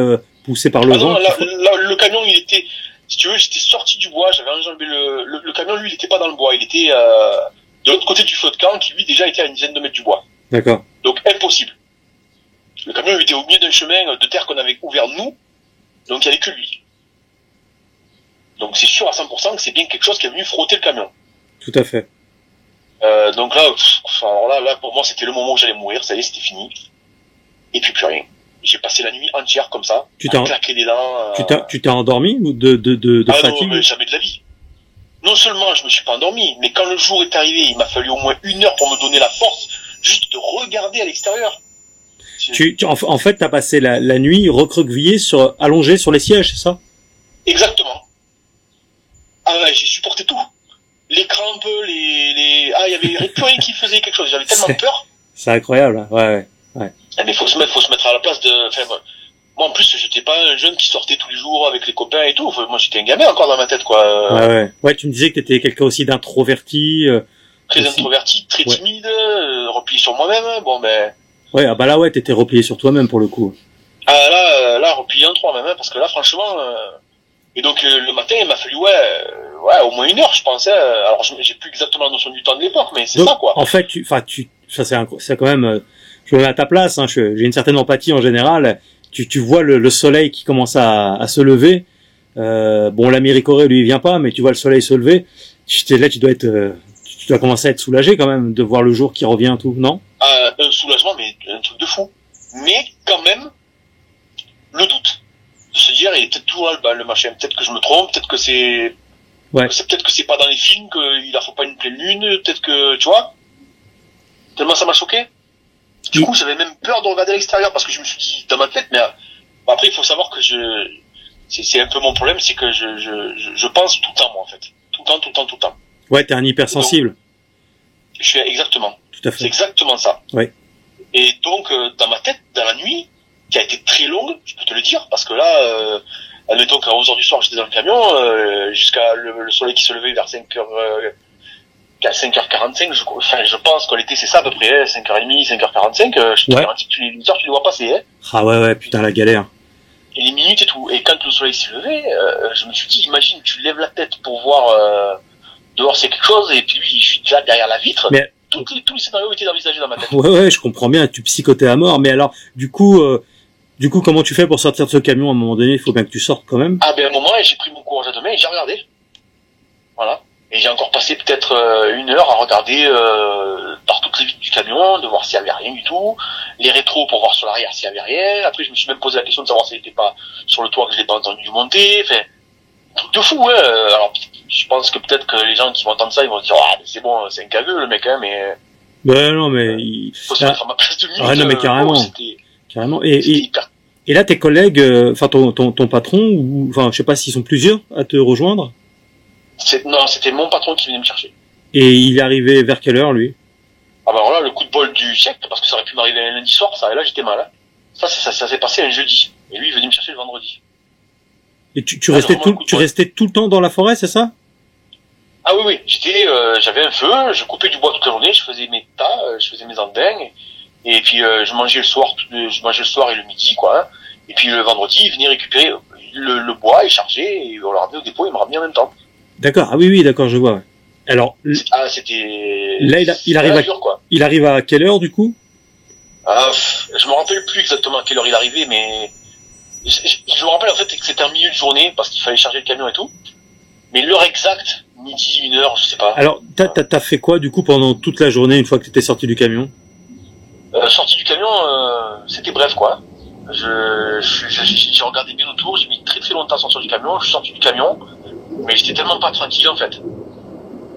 poussées par le vent. Non, le camion, il était... Si tu veux, j'étais sorti du bois, j'avais enjambé le camion, lui, il était pas dans le bois, il était de l'autre côté du feu de camp, qui lui, déjà, était à une dizaine de mètres du bois. D'accord. Donc, impossible. Le camion, il était au milieu d'un chemin de terre qu'on avait ouvert nous, donc il n'y avait que lui. Donc c'est sûr à 100% que c'est bien quelque chose qui est venu frotter le camion. Tout à fait. Donc là, alors là, pour moi, c'était le moment où j'allais mourir, ça y est, c'était fini. Et puis plus rien. J'ai passé la nuit entière comme ça, à claquer des dents. Tu t'es endormi ou de fatigue? Non, jamais de la vie. Non seulement je me suis pas endormi, mais quand le jour est arrivé, il m'a fallu au moins 1 heure pour me donner la force, juste de regarder à l'extérieur. En fait, t'as passé la nuit recroquevillé allongé sur les sièges, c'est ça? Exactement. Ah ouais, j'ai supporté tout. Les crampes, il y avait plus rien qui faisait quelque chose. J'avais tellement peur. C'est incroyable, ouais. Mais faut se mettre à la place moi, en plus, j'étais pas un jeune qui sortait tous les jours avec les copains et tout. Moi, j'étais un gamin encore dans ma tête, quoi. Ouais, tu me disais que t'étais quelqu'un aussi d'introverti. Très introverti, très timide, replié sur moi-même. Bon, ben. Ouais, ah bah là, ouais, t'étais replié sur toi-même pour le coup. Ah là, replié en 3 même, parce que là, franchement, et donc, le matin, il m'a fallu, au moins 1 heure, je pensais. Alors, j'ai plus exactement la notion du temps de l'époque, mais c'est ça, quoi. En fait, c'est quand même, je me mets à ta place, hein, j'ai une certaine empathie en général. Tu vois le soleil qui commence à se lever. Bon, l'Américoré, lui, il vient pas, mais tu vois le soleil se lever. Tu dois être, tu dois commencer à être soulagé quand même de voir le jour qui revient, tout, non? Un soulagement, mais un truc de fou. Mais quand même, le doute. De se dire, il est peut-être tout le machin, peut-être que je me trompe, peut-être que c'est... Ouais. Peut-être que c'est pas dans les films, qu'il leur faut pas une pleine lune, peut-être que... Tu vois? Tellement ça m'a choqué. Du coup, j'avais même peur de regarder à l'extérieur, parce que je me suis dit, dans ma tête, mais... Après, il faut savoir que c'est un peu mon problème, c'est que je pense tout le temps, moi, en fait. Tout le temps. Ouais, t'es un hypersensible. Donc, je suis exactement. Tout à fait. C'est exactement ça. Ouais. Et donc, dans ma tête, dans la nuit, qui a été très longue, je peux te le dire, parce que là, admettons qu'à 11h du soir, j'étais dans le camion, jusqu'à le soleil qui se levait vers 5h, à 5h45, je pense que l'été, c'est ça à peu près, 5h30, 5h45, je te garantis que les heures, tu les vois passer, hein. Ah ouais, putain, la galère. Et les minutes et tout. Et quand le soleil s'est levé, je me suis dit, imagine, tu lèves la tête pour voir dehors c'est quelque chose, et puis lui, il est juste là derrière la vitre. Mais... tous les scénarios étaient envisagés dans ma tête. Ouais, je comprends bien, tu psychotais à mort. Mais alors, du coup, comment tu fais pour sortir de ce camion à un moment donné? Il faut bien que tu sortes quand même. Ah ben à un moment, j'ai pris mon courage à deux mains et j'ai regardé. Voilà. Et j'ai encore passé peut-être 1 heure à regarder par toutes les vitres du camion, de voir s'il y avait rien du tout, les rétros pour voir sur l'arrière s'il y avait rien. Après, je me suis même posé la question de savoir s'il n'était pas sur le toit que je l'ai pas entendu monter. Enfin, truc de fou, ouais. Alors, je pense que peut-être que les gens qui vont entendre ça, ils vont se dire, ah, c'est bon, c'est un cagueux le mec, hein, mais... Ben non, mais... Faut se mettre à ma place de minute. Ah non, mais carrément. Carrément. Et là, tes collègues, enfin, ton patron, ou, enfin, je sais pas s'ils sont plusieurs à te rejoindre? Non, c'était mon patron qui venait me chercher. Et il est arrivé vers quelle heure, lui? Ah ben voilà, le coup de bol du siècle, parce que ça aurait pu m'arriver un lundi soir, ça, et là j'étais mal. Hein. Ça s'est passé un jeudi. Et lui, il venait me chercher le vendredi. Et tu restais tout le temps dans la forêt, c'est ça? Ah oui, j'avais un feu, je coupais du bois toute la journée, je faisais mes tas, je faisais mes andins, et puis je mangeais le soir et le midi, quoi. Hein. Et puis le vendredi, il venait récupérer le bois et charger, et on le ramenait au dépôt, il me ramenait en même temps. D'accord, ah oui, d'accord, je vois. Ouais. Alors, c'était... Là, il arrive à quelle heure, du coup? Je me rappelle plus exactement à quelle heure il arrivait, mais je me rappelle en fait que c'était un milieu de journée, parce qu'il fallait charger le camion et tout. Mais l'heure exacte, midi, 1 heure, je sais pas. Alors, t'as fait quoi, du coup, pendant toute la journée, une fois que t'étais sorti du camion? Sorti du camion, c'était bref, quoi. J'ai regardé bien autour, j'ai mis très très longtemps à sortir du camion, je suis sorti du camion, mais j'étais tellement pas tranquille, en fait,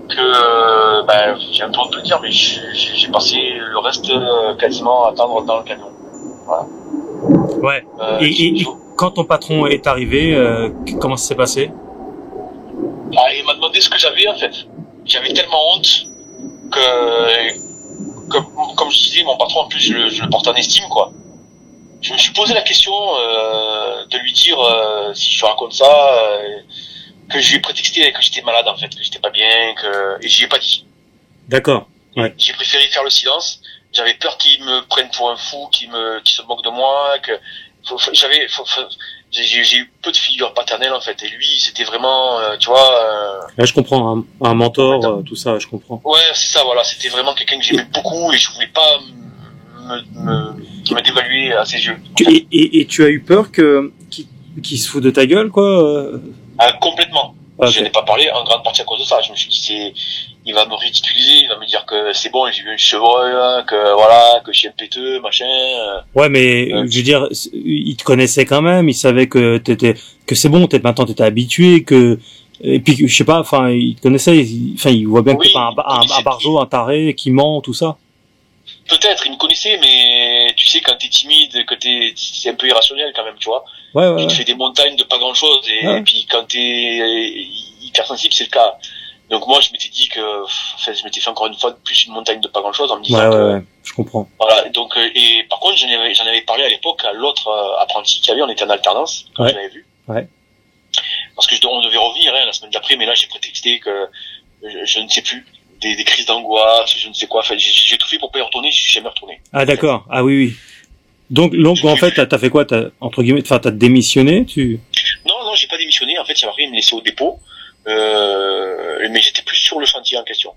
que, j'ai un peu honte de le dire, mais j'ai passé le reste quasiment à attendre dans le camion. Voilà. Ouais. Et quand ton patron est arrivé, comment ça s'est passé? Il m'a demandé ce que j'avais, en fait. J'avais tellement honte que comme je disais, mon patron, en plus, je le porte en estime, quoi. Je me suis posé la question de lui dire, si je raconte ça, que je lui ai prétexté que j'étais malade, en fait, que j'étais pas bien, et j'y ai pas dit. D'accord. Ouais. J'ai préféré faire le silence. J'avais peur qu'il me prenne pour un fou, qu'il se moque de moi, j'ai eu peu de figure paternelle, en fait, et lui, c'était vraiment, tu vois... Là, je comprends, un mentor, tout ça, je comprends. Ouais, c'est ça, voilà, c'était vraiment quelqu'un que j'aimais beaucoup, et je voulais pas me dévaluer à ses yeux. Et tu as eu peur qu'il se fout de ta gueule, quoi? Complètement. Okay. Je n'ai pas parlé en grande partie à cause de ça. Je me suis dit, il va me ridiculiser, il va me dire que c'est bon, j'ai vu un chevreuil, que voilà, que je suis un péteux, machin. Ouais, mais je veux dire, il te connaissait quand même, il savait que c'est bon, maintenant t'étais habitué, et puis je sais pas, enfin, il te connaissait, il voit bien que t'es pas un barjo, un taré, qui ment, tout ça. Peut-être, il me connaissait, mais tu sais, quand t'es timide, c'est un peu irrationnel quand même, tu vois. Ouais. Tu te fais des montagnes de pas grand chose, et puis quand t'es hypersensible, c'est le cas. Donc moi, je m'étais dit je m'étais fait encore une fois de plus une montagne de pas grand chose en me disant ouais, je comprends. Voilà, donc, et par contre, j'en avais parlé à l'époque à l'autre apprenti qui avait, on était en alternance, quand je l'avais vu. Ouais. Parce que on devait revenir, la semaine d'après, mais là, j'ai prétexté que je ne sais plus. Des crises d'angoisse, je ne sais quoi. Enfin, j'ai tout fait pour pas y retourner, je suis jamais retourné. Ah, d'accord. Ah oui. Donc en fait, t'as fait quoi? Entre guillemets, t'as démissionné, Non, j'ai pas démissionné. En fait, il m'a me laisser au dépôt. Mais j'étais plus sur le chantier en question.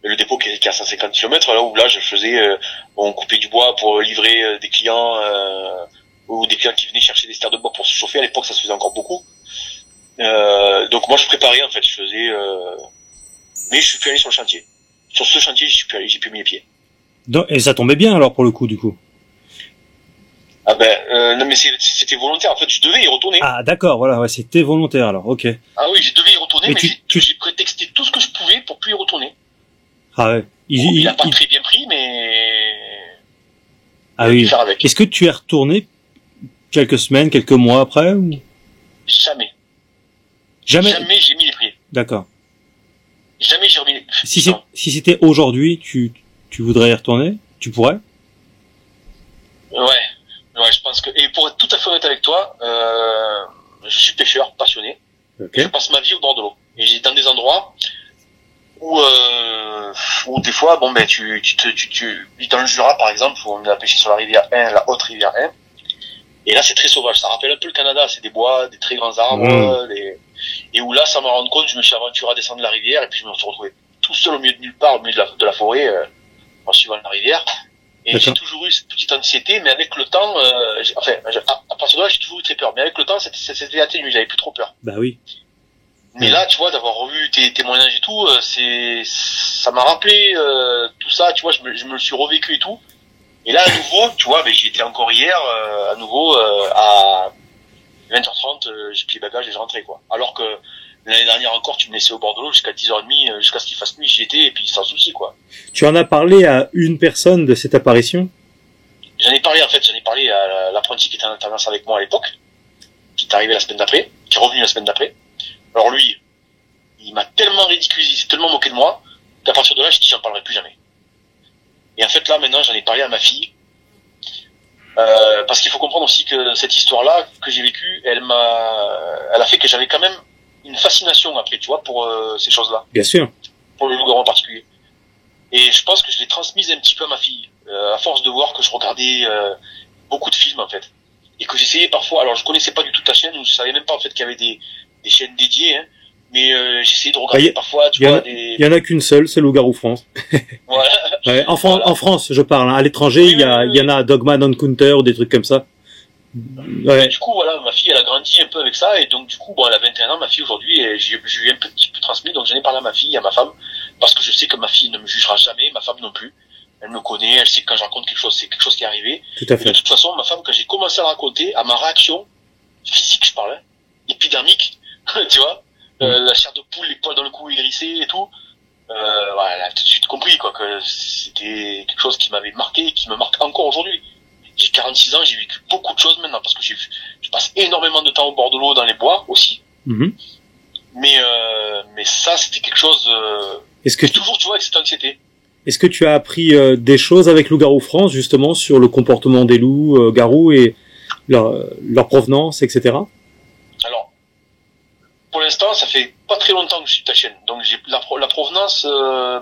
Le dépôt qui est à 150 km, là je faisais, on coupait du bois pour livrer des clients, ou des clients qui venaient chercher des stères de bois pour se chauffer. À l'époque, ça se faisait encore beaucoup. Donc moi, je préparais, en fait, je faisais, mais je suis plus allé sur le chantier. sur ce chantier, j'y suis plus allé, j'ai plus mis les pieds. Donc, et ça tombait bien alors pour le coup du coup. Ah ben, non mais c'était volontaire. En fait, je devais y retourner. Ah d'accord, voilà, ouais, c'était volontaire alors, ok. Ah oui, je devais y retourner, Mais mais j'ai prétexté tout ce que je pouvais pour plus y retourner. Ah ouais. Il a pas très bien pris, mais ah oui. Faire avec. Est-ce que tu es retourné quelques semaines, quelques mois après ou... Jamais. Jamais j'ai mis les pieds. D'accord. Jamais j'ai remis les pieds. Si c'était aujourd'hui, tu voudrais y retourner? Tu pourrais? Ouais, je pense que, et pour être tout à fait honnête avec toi, je suis pêcheur passionné. Okay. Je passe ma vie au bord de l'eau. Et j'ai dans des endroits où des fois, bon, ben, dans le Jura, par exemple, où on a pêché sur la rivière 1, la haute rivière 1. Et là, c'est très sauvage. Ça rappelle un peu le Canada. C'est des bois, des très grands arbres, et où là, sans m'en rendre compte, je me suis aventuré à descendre la rivière, et puis je me suis retrouvé tout seul au milieu de nulle part, au milieu de la forêt, en suivant la rivière. Et j'ai toujours eu cette petite anxiété, mais avec le temps, à partir de là, j'ai toujours eu très peur. Mais avec le temps, c'était atténué, j'avais plus trop peur. Bah oui. Mais là, tu vois, d'avoir revu tes témoignages et tout, ça m'a rappelé tout ça, tu vois, je me le suis revécu et tout. Et là, à nouveau, tu vois, j'y étais encore hier, à nouveau, à 20h30, j'ai pris les bagages et je rentrais, quoi. Alors que l'année dernière encore, tu me laissais au bord de l'eau jusqu'à 10h30, jusqu'à ce qu'il fasse nuit, j'y étais, et puis sans souci, quoi. Tu en as parlé à une personne de cette apparition? J'en ai parlé à l'apprenti qui était en alternance avec moi à l'époque, qui est arrivé la semaine d'après, qui est revenu la semaine d'après. Alors lui, il m'a tellement ridiculisé, il s'est tellement moqué de moi, qu'à partir de là, je dis, j'en parlerai plus jamais. Et en fait, là, maintenant, j'en ai parlé à ma fille, parce qu'il faut comprendre aussi que cette histoire-là, que j'ai vécue, elle a fait que j'avais quand même une fascination après, tu vois, pour ces choses-là. Bien sûr. Pour le loup-garou en particulier. Et je pense que je l'ai transmise un petit peu à ma fille, à force de voir que je regardais beaucoup de films, en fait. Et que j'essayais parfois, alors je connaissais pas du tout ta chaîne, ou je savais même pas, en fait, qu'il y avait des chaînes dédiées, hein, mais j'essayais de regarder parfois, tu vois, il y en a qu'une seule, c'est Loup-garou France. Voilà. Ouais, en France, je parle, hein. À l'étranger, il y en a Dogman Encounter ou des trucs comme ça. Ouais. Du coup, voilà, ma fille, elle a grandi un peu avec ça, et donc, du coup, bon, elle a 21 ans, ma fille, aujourd'hui, j'ai eu un petit peu transmis, donc j'en ai parlé à ma fille, à ma femme, parce que je sais que ma fille ne me jugera jamais, ma femme non plus. Elle me connaît, elle sait que quand je raconte quelque chose, c'est quelque chose qui est arrivé. Tout à fait. Et de toute façon, ma femme, quand j'ai commencé à raconter, à ma réaction physique, je parle, hein, épidermique, tu vois, la chair de poule, les poils dans le cou hérissés et tout, voilà, elle a tout de suite compris, quoi, que c'était quelque chose qui m'avait marqué et qui me marque encore aujourd'hui. J'ai 46 ans, j'ai vécu beaucoup de choses maintenant, parce que je passe énormément de temps au bord de l'eau, dans les bois aussi. Mm-hmm. Mais ça, c'était quelque chose, toujours, tu vois, avec cette anxiété. Est-ce que tu as appris des choses avec Loup-garou France, justement, sur le comportement des loups, garous et leur provenance, etc.? Alors, pour l'instant, ça fait pas très longtemps que je suis ta chaîne. Donc, j'ai la provenance,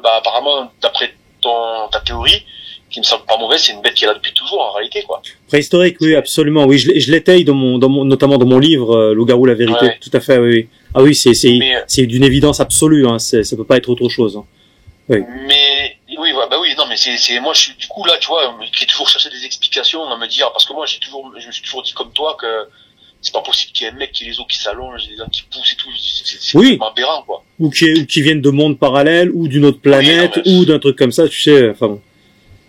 apparemment, d'après ta théorie, qui me semble pas mauvaise, c'est une bête qui est là depuis toujours, en réalité, quoi. Préhistorique, oui, absolument. Oui, je l'étaye notamment dans mon livre, Loup-garou, la vérité. Ouais. Tout à fait, oui. Ah oui, c'est d'une évidence absolue, hein. Ça peut pas être autre chose, hein. Oui. Mais, oui, oui, non, mais moi, je suis, du coup, là, tu vois, qui ai toujours cherché des explications à me dire, parce que moi, je me suis toujours dit comme toi que c'est pas possible qu'il y ait un mec qui ait les os qui s'allongent, des dents qui poussent et tout, c'est oui. aberrant, quoi. Ou qui viennent de mondes parallèles, ou d'une autre planète, oui, ou d'un truc comme ça, tu sais, enfin bon.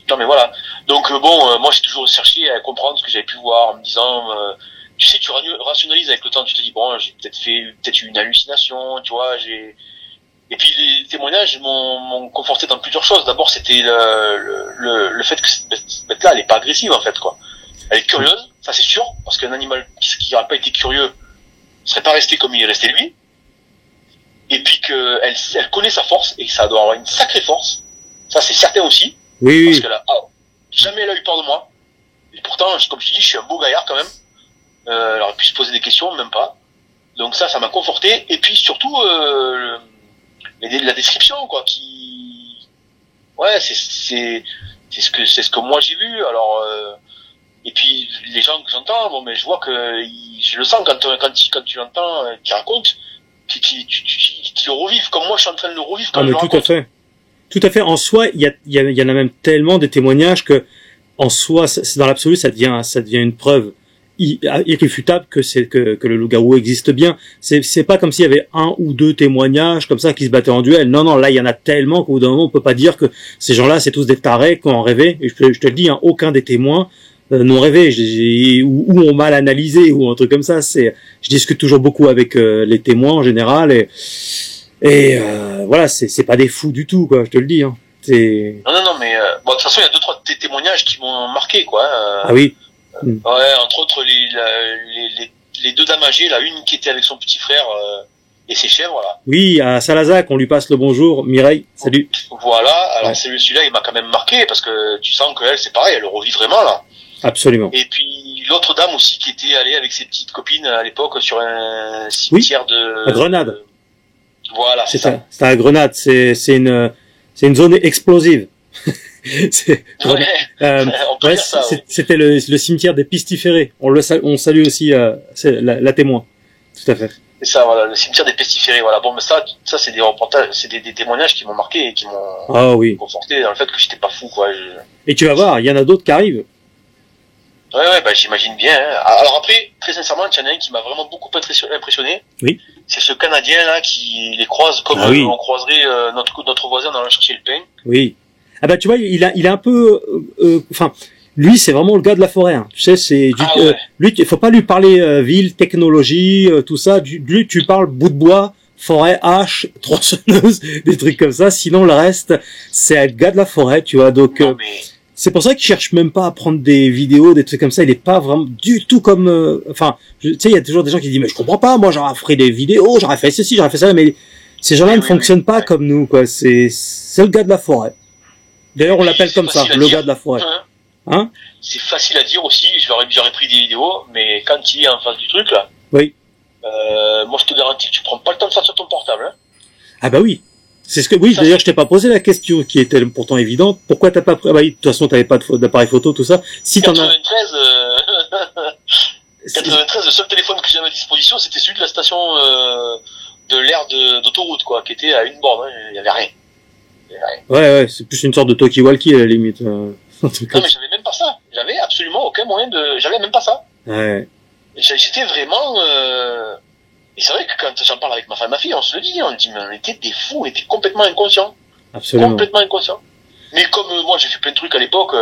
Non, mais voilà. Donc, moi, j'ai toujours cherché à comprendre ce que j'avais pu voir, en me disant, tu sais, tu rationalises avec le temps, tu te dis, bon, j'ai peut-être eu une hallucination, tu vois, et puis les témoignages m'ont conforté dans plusieurs choses. D'abord, c'était le fait que cette bête-là, elle est pas agressive, en fait, quoi. Elle est curieuse, ça c'est sûr, parce qu'un animal qui n'aurait pas été curieux serait pas resté comme il est resté lui. Et puis elle connaît sa force, et ça doit avoir une sacrée force. Ça c'est certain aussi. Oui. Parce qu'elle jamais elle a eu peur de moi. Et pourtant, comme je te dis, je suis un beau gaillard quand même. Elle aurait pu se poser des questions, même pas. Donc ça m'a conforté. Et puis surtout, la description, quoi, c'est ce que moi j'ai vu. Alors, et puis les gens que j'entends, bon, mais je vois que je le sens quand tu l'entends, qui raconte, qui le revivent comme moi je suis en train de le revivre quand je le raconte. Tout à fait. Tout à fait. En soi, il y en a même tellement des témoignages que, en soi, dans l'absolu, ça devient une preuve irréfutable que le loup-garou existe bien. C'est pas comme s'il y avait un ou deux témoignages comme ça qui se battaient en duel. Non, là, il y en a tellement qu'au bout d'un moment, on peut pas dire que ces gens-là, c'est tous des tarés qui ont rêvé. Et je te le dis, hein, aucun des témoins n'ont rêvé, ou ont mal analysé, ou un truc comme ça. Je discute toujours beaucoup avec les témoins en général, et voilà, c'est pas des fous du tout, quoi. Je te le dis, hein. Non, mais bon, de toute façon, il y a 2-3 témoignages qui m'ont marqué, quoi. Ah oui. Ouais, entre autres les deux dames âgées, là, une qui était avec son petit frère et ses chèvres, là. Oui, à Salazac, on lui passe le bonjour. Mireille, salut. Voilà, alors ouais. Celui-là, il m'a quand même marqué, parce que tu sens qu'elle, c'est pareil, elle le revit vraiment, là. Absolument. Et puis, l'autre dame aussi, qui était allée avec ses petites copines à l'époque sur un cimetière à Grenade. Voilà, c'est ça. C'est à Grenade, c'est une zone explosive. C'était le cimetière des Pestiférés. On salue aussi la témoin. Tout à fait. C'est ça, voilà, le cimetière des Pestiférés. Voilà. Bon, mais ça c'est des reportages, c'est des témoignages qui m'ont marqué et qui m'ont conforté dans le fait que j'étais pas fou, quoi. Et tu vas voir, il y en a d'autres qui arrivent. Ouais, bah j'imagine bien. Hein. Alors après, très sincèrement, il y en a un qui m'a vraiment beaucoup impressionné. Oui. C'est ce Canadien là qui les croise comme on croiserait notre voisin dans le chercher le pain. Oui. Ah bah tu vois, il a un peu, enfin, lui c'est vraiment le gars de la forêt. Hein. Tu sais, lui, il faut pas lui parler ville, technologie, tout ça. Lui, tu parles bout de bois, forêt, hache, tronçonneuse, des trucs comme ça. Sinon le reste, c'est un gars de la forêt, tu vois. Donc c'est pour ça qu'il cherche même pas à prendre des vidéos, des trucs comme ça. Il est pas vraiment du tout comme, enfin, tu sais, il y a toujours des gens qui disent mais je comprends pas. Moi, j'aurais fait des vidéos, j'aurais fait ceci, j'aurais fait ça, mais ces gens-là ne fonctionnent pas comme nous, quoi. C'est le gars de la forêt. D'ailleurs, on l'appelle comme ça, le gars de la forêt. Hein? C'est facile à dire aussi. J'aurais pris des vidéos, mais quand il est en face du truc là, oui. Moi, je te garantis que tu prends pas le temps de sortir ton portable. Hein. Ah bah oui. C'est ce que d'ailleurs je t'ai pas posé la question qui était pourtant évidente. Pourquoi t'as pas pris? Ah bah oui, de toute façon t'avais pas d'appareil photo, tout ça. Si t'en as 93, le seul téléphone que j'avais à disposition, c'était celui de la station de l'aire d'autoroute, quoi, qui était à une borne. Hein. Il y avait rien. Ouais, c'est plus une sorte de talkie-walkie à la limite. Non mais j'avais même pas ça. J'avais absolument aucun moyen j'avais même pas ça. Ouais. J'étais vraiment. Et c'est vrai que quand j'en parle avec ma femme et ma fille, on se le dit, on dit mais on était des fous, on était complètement inconscients. Absolument. Complètement inconscients. Mais comme moi j'ai fait plein de trucs à l'époque,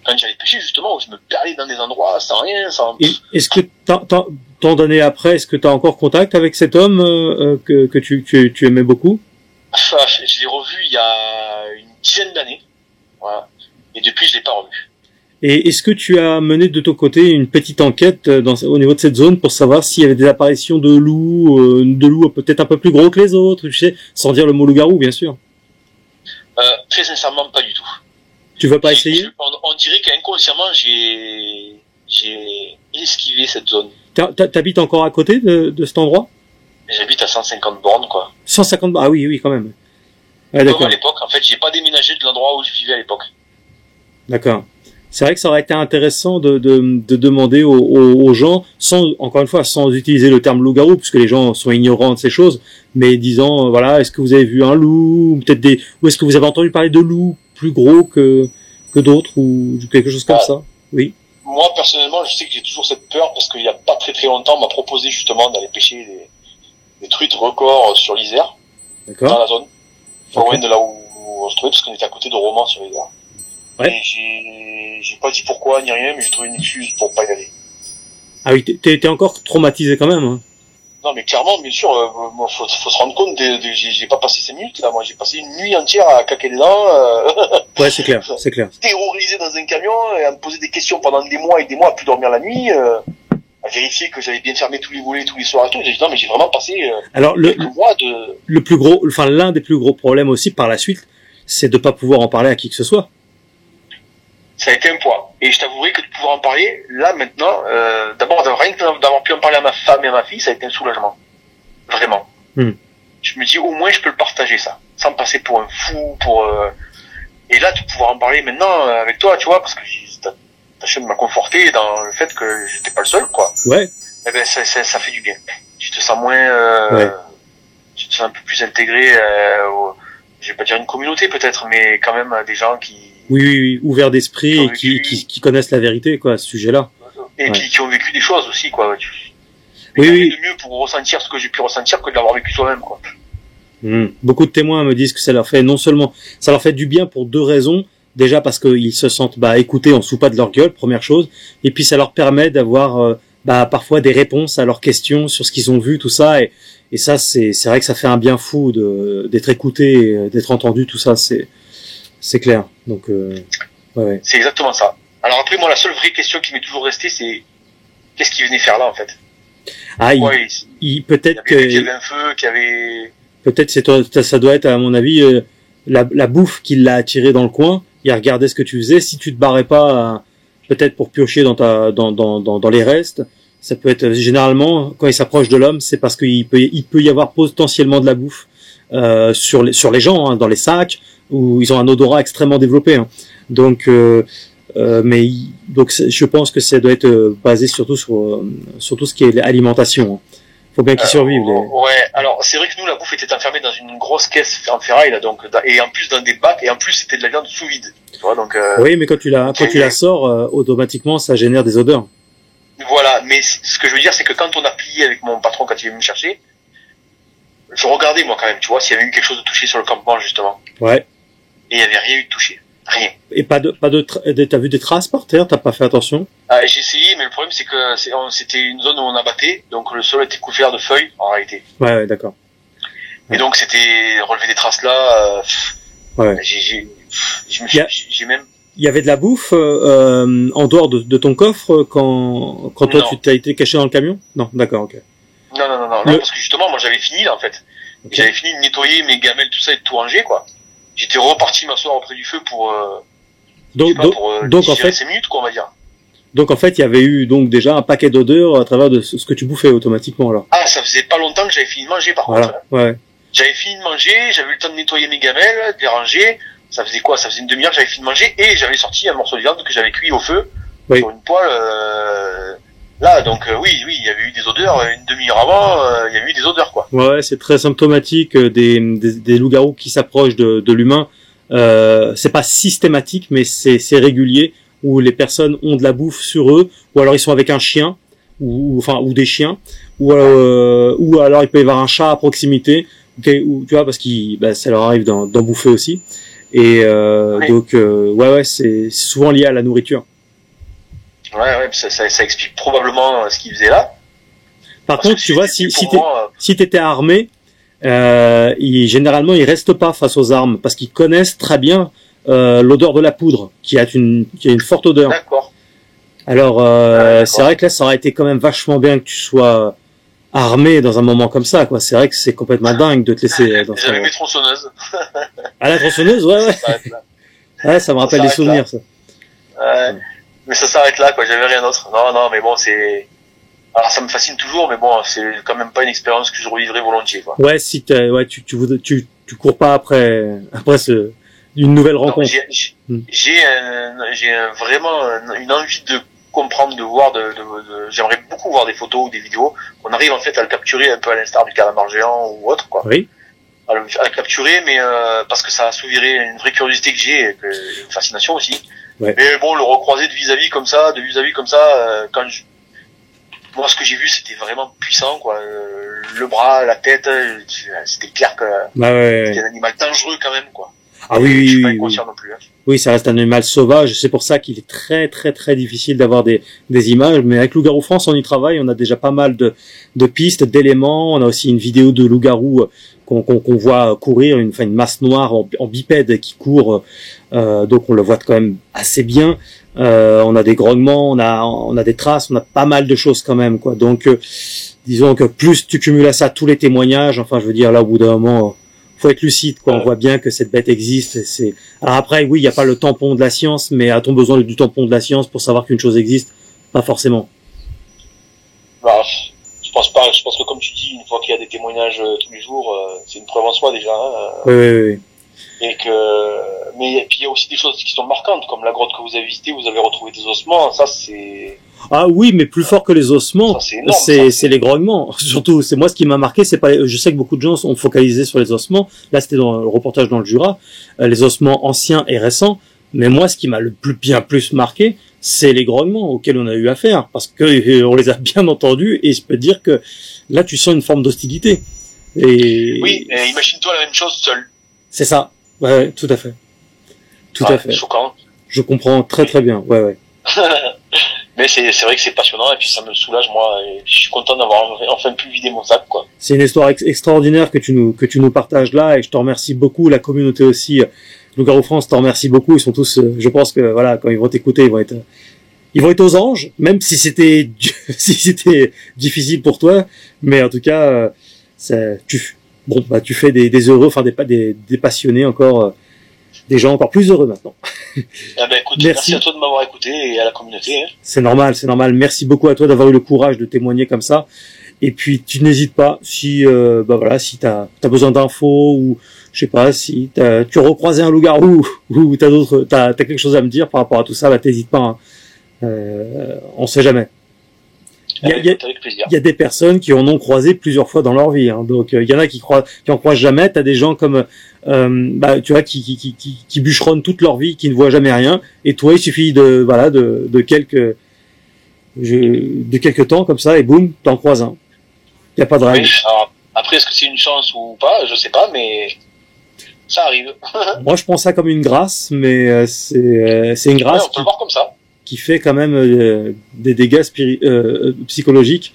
quand j'allais pêcher justement, où je me perdais dans des endroits sans rien, sans... Est-ce que tant d'années après, est-ce que t'as encore contact avec cet homme que tu aimais beaucoup? Enfin, je l'ai revu il y a une dizaine d'années. Voilà. Et depuis je l'ai pas revu. Et est-ce que tu as mené de ton côté une petite enquête au niveau de cette zone pour savoir s'il y avait des apparitions de loups peut-être un peu plus gros que les autres, tu sais, sans dire le mot loup-garou, bien sûr. Très sincèrement, pas du tout. Tu veux pas essayer? On dirait qu'inconsciemment, j'ai esquivé cette zone. T'habites encore à côté de cet endroit? J'habite à 150 bornes, quoi. 150 bornes, ah oui, quand même. Ouais, d'accord. Comme à l'époque, en fait, j'ai pas déménagé de l'endroit où je vivais à l'époque. D'accord. C'est vrai que ça aurait été intéressant de demander aux gens, encore une fois, sans utiliser le terme loup-garou, puisque les gens sont ignorants de ces choses, mais disant, voilà, est-ce que vous avez vu un loup, ou est-ce que vous avez entendu parler de loups plus gros que d'autres, ou quelque chose comme ça? Oui. Moi, personnellement, je sais que j'ai toujours cette peur, parce qu'il y a pas très très longtemps, on m'a proposé justement d'aller pêcher des truites records sur l'Isère. D'accord. Dans la zone. Pas loin de là où on se trouvait, parce qu'on était à côté de Romans sur l'Isère. Ouais. Et j'ai pas dit pourquoi ni rien, mais j'ai trouvé une excuse pour pas y aller. Ah oui, t'es encore traumatisé quand même, hein. Non, mais clairement, bien sûr, faut se rendre compte j'ai pas passé 5 minutes, là. Moi, j'ai passé une nuit entière à claquer les dents, Ouais, c'est clair. Terrorisé dans un camion, et à me poser des questions pendant des mois et des mois, à plus dormir la nuit, à vérifier que j'avais bien fermé tous les volets, tous les soirs et tout. J'ai dit, non, mais j'ai vraiment passé, alors, quelques mois de... l'un des plus gros problèmes aussi, par la suite, c'est de pas pouvoir en parler à qui que ce soit. Ça a été un poids. Et je t'avouerai que de pouvoir en parler, là, maintenant, d'abord, rien que d'avoir pu en parler à ma femme et à ma fille, ça a été un soulagement. Vraiment. Je me dis, au moins, je peux le partager, ça. Sans me passer pour un fou, et là, de pouvoir en parler maintenant, avec toi, tu vois, parce que ta chaîne m'a conforté dans le fait que j'étais pas le seul, quoi. Ouais. Eh ben, ça fait du bien. Tu te sens moins, tu te sens un peu plus intégré, je vais pas dire une communauté, peut-être, mais quand même, des gens qui... Oui, ouvert d'esprit et qui connaissent la vérité, quoi, à ce sujet-là. Et Ouais. qui ont vécu des choses aussi, quoi. Oui, Il y a oui. de mieux pour ressentir ce que j'ai pu ressentir que de l'avoir vécu soi-même, quoi. Beaucoup de témoins me disent que ça leur fait non seulement, ça leur fait du bien pour deux raisons. Déjà parce qu'ils se sentent écoutés, on se fout pas de leur gueule, première chose. Et puis ça leur permet d'avoir parfois des réponses à leurs questions sur ce qu'ils ont vu, tout ça. Et ça, c'est vrai que ça fait un bien fou d'être écouté, d'être entendu, tout ça, c'est clair. Donc ouais. C'est exactement ça. Alors après, moi, la seule vraie question qui m'est toujours restée, c'est qu'est-ce qu'il venait faire là, en fait? Ah, peut-être qu'il y avait un feu, qu'il y avait... Peut-être ça doit être, à mon avis, la bouffe qui l'a attiré dans le coin. Il a regardé ce que tu faisais. Si tu te barrais pas, peut-être pour piocher dans les restes, ça peut être généralement quand il s'approche de l'homme, c'est parce qu'il peut y avoir potentiellement de la bouffe sur les gens, hein, dans les sacs, où ils ont un odorat extrêmement développé. Hein. Donc je pense que ça doit être basé surtout sur tout ce qui est alimentation. Hein. Faut bien qu'ils survivent. Ouais, alors c'est vrai que nous, la bouffe était enfermée dans une grosse caisse en ferraille, là, donc, et en plus dans des bacs, et en plus c'était de la viande sous vide. Tu vois, donc, oui, mais quand tu la sors, automatiquement ça génère des odeurs. Voilà, mais ce que je veux dire, c'est que quand on a plié avec mon patron, quand il est venu me chercher, je regardais moi quand même, tu vois, s'il y avait eu quelque chose de touché sur le campement, justement. Ouais. Et il y avait rien eu de touché. Rien. Et t'as vu des traces par terre? T'as pas fait attention? J'ai essayé, mais le problème c'est que c'était une zone où on abattait, donc le sol était couvert de feuilles en réalité. Ouais, d'accord. Et donc c'était relever des traces là. Ouais. J'ai même. Il y avait de la bouffe en dehors de ton coffre quand toi tu t'as été caché dans le camion? Non, d'accord, ok. Non, parce que justement moi j'avais fini là en fait. Okay. J'avais fini de nettoyer mes gamelles, tout ça et de tout ranger quoi. J'étais reparti m'asseoir auprès du feu pour donc en fait 5 minutes quoi on va dire. Donc en fait il y avait eu donc déjà un paquet d'odeurs à travers de ce que tu bouffais automatiquement alors. Ah ça faisait pas longtemps que j'avais fini de manger par contre. Ouais. J'avais fini de manger, j'avais eu le temps de nettoyer mes gamelles, de les ranger. Ça faisait quoi? Ça faisait une demi-heure que j'avais fini de manger et j'avais sorti un morceau de viande que j'avais cuit au feu sur une poêle. Là donc oui il y avait eu des odeurs une demi-heure avant. Il y avait eu des odeurs quoi. Ouais c'est très symptomatique des loups-garous qui s'approchent de l'humain. C'est pas systématique mais c'est régulier où les personnes ont de la bouffe sur eux ou alors ils sont avec un chien ou des chiens ou alors il peut y avoir un chat à proximité ou tu vois parce qu'ils ça leur arrive d'en bouffer aussi et oui. Donc c'est souvent lié à la nourriture. Ouais ça explique probablement ce qu'ils faisaient là. Par contre tu vois si t'étais armé généralement ils restent pas face aux armes parce qu'ils connaissent très bien l'odeur de la poudre qui a une forte odeur. D'accord. Alors c'est vrai que là ça aurait été quand même vachement bien que tu sois armé dans un moment comme ça quoi. C'est vrai que c'est complètement dingue de te laisser dans J'avais mes tronçonneuses. Ah la tronçonneuse ouais. Ouais, ça me rappelle des souvenirs ça. Ouais. Mais ça s'arrête là quoi, j'avais rien d'autre. Non mais bon c'est alors ça me fascine toujours mais bon c'est quand même pas une expérience que je revivrai volontiers quoi. Ouais si tu cours pas après une nouvelle rencontre. J'ai vraiment une envie de comprendre, de voir, j'aimerais beaucoup voir des photos ou des vidéos qu'on arrive en fait à le capturer un peu à l'instar du calamar géant ou autre quoi. Oui. À le capturer mais parce que ça assouvirait une vraie curiosité que j'ai et une fascination aussi. Ouais. Mais bon le recroiser de vis-à-vis comme ça, moi ce que j'ai vu c'était vraiment puissant quoi. Le bras, la tête, c'était clair que c'était un animal dangereux quand même quoi. Ah oui, je suis pas inconscient non plus. Hein. Oui, ça reste un animal sauvage. C'est pour ça qu'il est très, très, très difficile d'avoir des images. Mais avec Loup-garou France, on y travaille. On a déjà pas mal de pistes, d'éléments. On a aussi une vidéo de loup-garou qu'on voit courir, une masse noire en bipède qui court. Donc on le voit quand même assez bien. On a des grognements, on a des traces, on a pas mal de choses quand même, quoi. Donc, disons que plus tu cumules à ça tous les témoignages. Enfin, je veux dire là, au bout d'un moment. Faut être lucide quoi, on voit bien que cette bête existe. Alors après oui, il y a pas le tampon de la science, mais a-t-on besoin du tampon de la science pour savoir qu'une chose existe? Pas forcément. Bah, je pense pas. Je pense que comme tu dis, une fois qu'il y a des témoignages tous les jours, c'est une preuve en soi déjà. Oui. Et puis il y a aussi des choses qui sont marquantes, comme la grotte que vous avez visitée, vous avez retrouvé des ossements. Ça c'est. Ah oui, mais plus fort que les ossements, c'est les grognements. Surtout, c'est moi ce qui m'a marqué, c'est pas. Je sais que beaucoup de gens sont focalisés sur les ossements. Là, c'était dans le reportage dans le Jura, les ossements anciens et récents. Mais moi, ce qui m'a le plus marqué, c'est les grognements auxquels on a eu affaire, parce que on les a bien entendus, et je peux te dire que là, tu sens une forme d'hostilité. Et oui, et imagine-toi la même chose seul. c'est ça. Ouais, tout à fait. Tout à fait. Choquant. Je comprends très bien. Ouais. Mais c'est vrai que c'est passionnant et puis ça me soulage moi et je suis content d'avoir enfin pu vider mon sac quoi. C'est une histoire extraordinaire que tu nous partages là et je te remercie beaucoup, la communauté aussi. Loup-garou France te remercie beaucoup, ils sont tous je pense que voilà, quand ils vont t'écouter, ils vont être aux anges, même si c'était difficile pour toi, mais en tout cas tu fais des heureux, enfin des passionnés encore des gens encore plus heureux maintenant. Ah ben écoute, merci à toi de m'avoir écouté et à la communauté. Hein. C'est normal. Merci beaucoup à toi d'avoir eu le courage de témoigner comme ça. Et puis tu n'hésites pas si si t'as besoin d'infos ou je sais pas si tu recroisé un loup-garou ou t'as quelque chose à me dire par rapport à tout ça, t'hésites pas. Hein. On sait jamais. Avec plaisir. Il y a des personnes qui en ont croisé plusieurs fois dans leur vie, hein. Donc il y en a qui en croisent jamais. T'as des gens comme tu vois qui bûcheronnent toute leur vie, qui ne voient jamais rien. Et toi, il suffit de quelques temps comme ça et boum, t'en croises un. Il y a pas de règle. Oui, alors, après, est-ce que c'est une chance ou pas? Je sais pas, mais ça arrive. Moi, je prends ça comme une grâce, mais c'est une grâce. Ouais, on peut le voir comme ça. Qui fait quand même des dégâts psychologiques.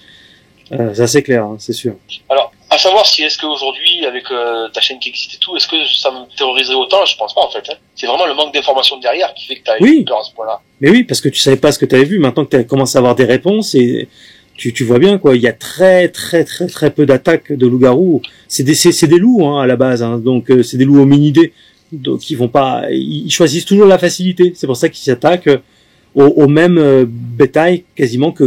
C'est assez clair, hein, c'est sûr. Alors, à savoir si est-ce qu'aujourd'hui, avec ta chaîne qui existe et tout, est-ce que ça me terroriserait autant? Je pense pas, en fait. Hein. C'est vraiment le manque d'informations derrière qui fait que t'as eu peur à ce point-là. Mais oui, parce que tu savais pas ce que t'avais vu. Maintenant que t'as commencé à avoir des réponses et tu vois bien, quoi. Il y a très peu d'attaques de loups-garous. C'est des loups, hein, à la base, hein. Donc, c'est des loups hominidés. Donc, ils choisissent toujours la facilité. C'est pour ça qu'ils s'attaquent au même bétail quasiment que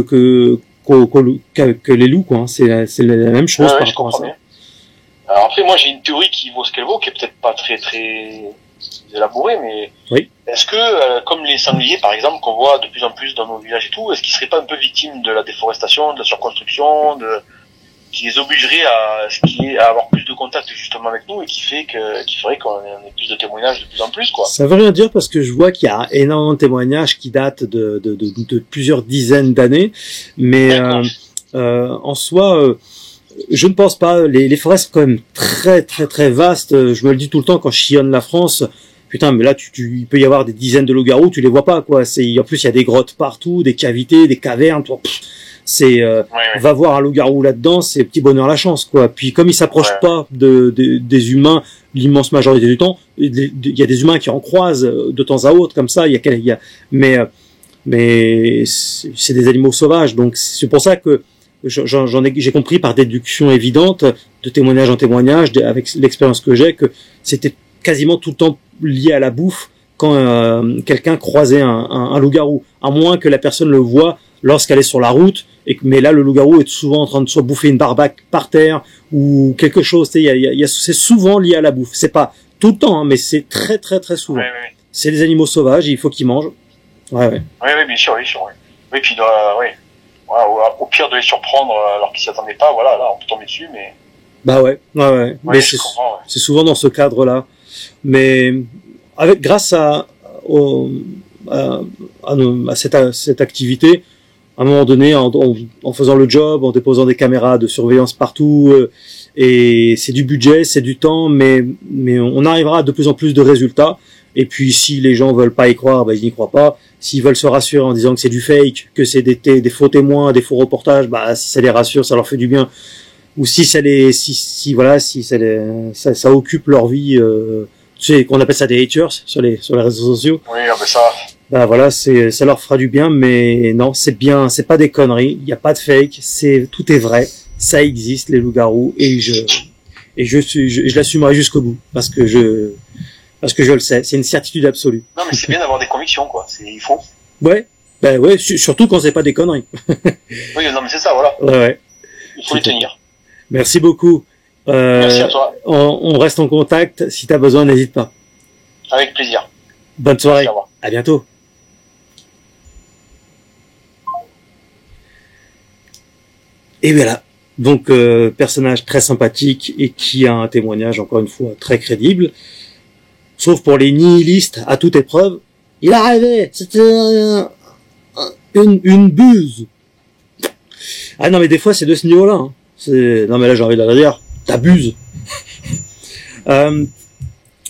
les loups, quoi. C'est la même chose par rapport à ça. Bien. Alors après, moi j'ai une théorie qui vaut ce qu'elle vaut, qui est peut-être pas très élaborée, mais oui. Est-ce que comme les sangliers par exemple qu'on voit de plus en plus dans nos villages et tout, est-ce qu'ils seraient pas un peu victimes de la déforestation, de la surconstruction, qui les obligerait à avoir plus de contact justement avec nous et qui ferait qu'on ait plus de témoignages de plus en plus, quoi. Ça veut rien dire parce que je vois qu'il y a énormément de témoignages qui datent de plusieurs dizaines d'années, mais en soi, je ne pense pas. Les forêts sont quand même très vastes. Je me le dis tout le temps quand je sillonne la France. Putain, mais là, il peut y avoir des dizaines de loups-garous, tu les vois pas, quoi. En plus, il y a des grottes partout, des cavités, des cavernes. Va voir un loup-garou là-dedans, c'est petit bonheur la chance, quoi. Puis comme il s'approche pas des humains, l'immense majorité du temps, il y a des humains qui en croisent de temps à autre, comme ça. Mais c'est des animaux sauvages, donc c'est pour ça que j'ai compris par déduction évidente, de témoignage en témoignage, avec l'expérience que j'ai, que c'était quasiment tout le temps lié à la bouffe quand quelqu'un croisait un loup-garou, à moins que la personne le voie lorsqu'elle est sur la route, mais là le loup-garou est souvent en train de soit bouffer une barbaque par terre ou quelque chose. C'est souvent lié à la bouffe. C'est pas tout le temps, hein, mais c'est très souvent. Oui. C'est des animaux sauvages, et il faut qu'ils mangent. Ouais. Oui, bien sûr, oui. Oui, puis au pire de les surprendre alors qu'ils s'y attendaient pas, voilà, là on peut tomber dessus, mais. Bah ouais. Mais c'est souvent dans ce cadre-là. Mais grâce à cette activité, à un moment donné, en faisant le job, en déposant des caméras de surveillance partout, et c'est du budget, c'est du temps, mais on arrivera à de plus en plus de résultats. Et puis si les gens veulent pas y croire, ils n'y croient pas. S'ils veulent se rassurer en disant que c'est du fake, que c'est des faux témoins, des faux reportages, si ça les rassure, ça leur fait du bien. Ou si ça occupe leur vie, tu sais qu'on appelle ça des haters sur les réseaux sociaux. Oui, mais ça. Ça leur fera du bien, mais non, c'est bien, c'est pas des conneries, il y a pas de fake, tout est vrai, ça existe les loups-garous et je l'assumerai jusqu'au bout parce que je le sais, c'est une certitude absolue. Non, mais c'est bien d'avoir des convictions, quoi, il faut. Ouais, surtout quand c'est pas des conneries. Oui, non, mais c'est ça, voilà. Ouais. Il faut les tenir. Merci beaucoup. Merci à toi. On reste en contact. Si t'as besoin, n'hésite pas. Avec plaisir. Bonne soirée. À bientôt. Et voilà. Donc, personnage très sympathique et qui a un témoignage, encore une fois, très crédible. Sauf pour les nihilistes à toute épreuve. il a rêvé, c'était une buse. Ah non, mais des fois, c'est de ce niveau-là. Hein. Non, mais là, j'ai envie de la dire, t'abuses.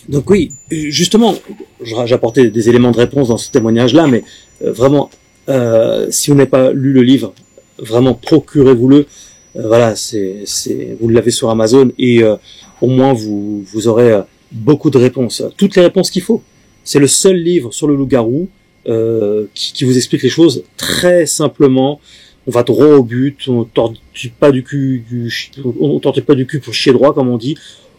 Donc oui, justement, j'apportais des éléments de réponse dans ce témoignage-là, mais vraiment, si vous n'avez pas lu le livre, vraiment procurez-vous-le. Voilà, vous l'avez sur Amazon et au moins vous aurez beaucoup de réponses, toutes les réponses qu'il faut. C'est le seul livre sur le loup-garou qui vous explique les choses très simplement. On va droit au but, on tortille pas du cul pour chier droit, comme on dit.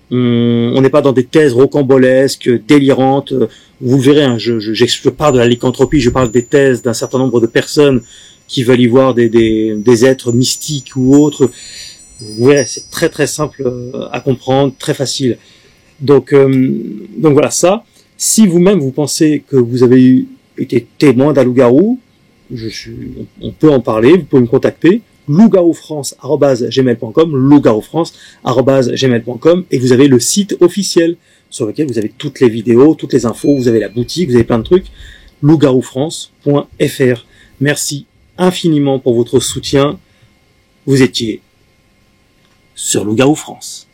On n'est pas dans des thèses rocambolesques, délirantes. Vous le verrez, hein, je parle de la lycanthropie, je parle des thèses d'un certain nombre de personnes qui veulent y voir des êtres mystiques ou autres. Ouais, c'est très très simple à comprendre, très facile. Donc voilà ça. Si vous-même vous pensez que vous avez été témoin d'un loup-garou, on peut en parler, vous pouvez me contacter, loup-garoufrance@gmail.com, loup-garoufrance@gmail.com, et vous avez le site officiel sur lequel vous avez toutes les vidéos, toutes les infos, vous avez la boutique, vous avez plein de trucs, loup-garoufrance.fr. Merci infiniment pour votre soutien. Vous étiez sur Loup-Garou France.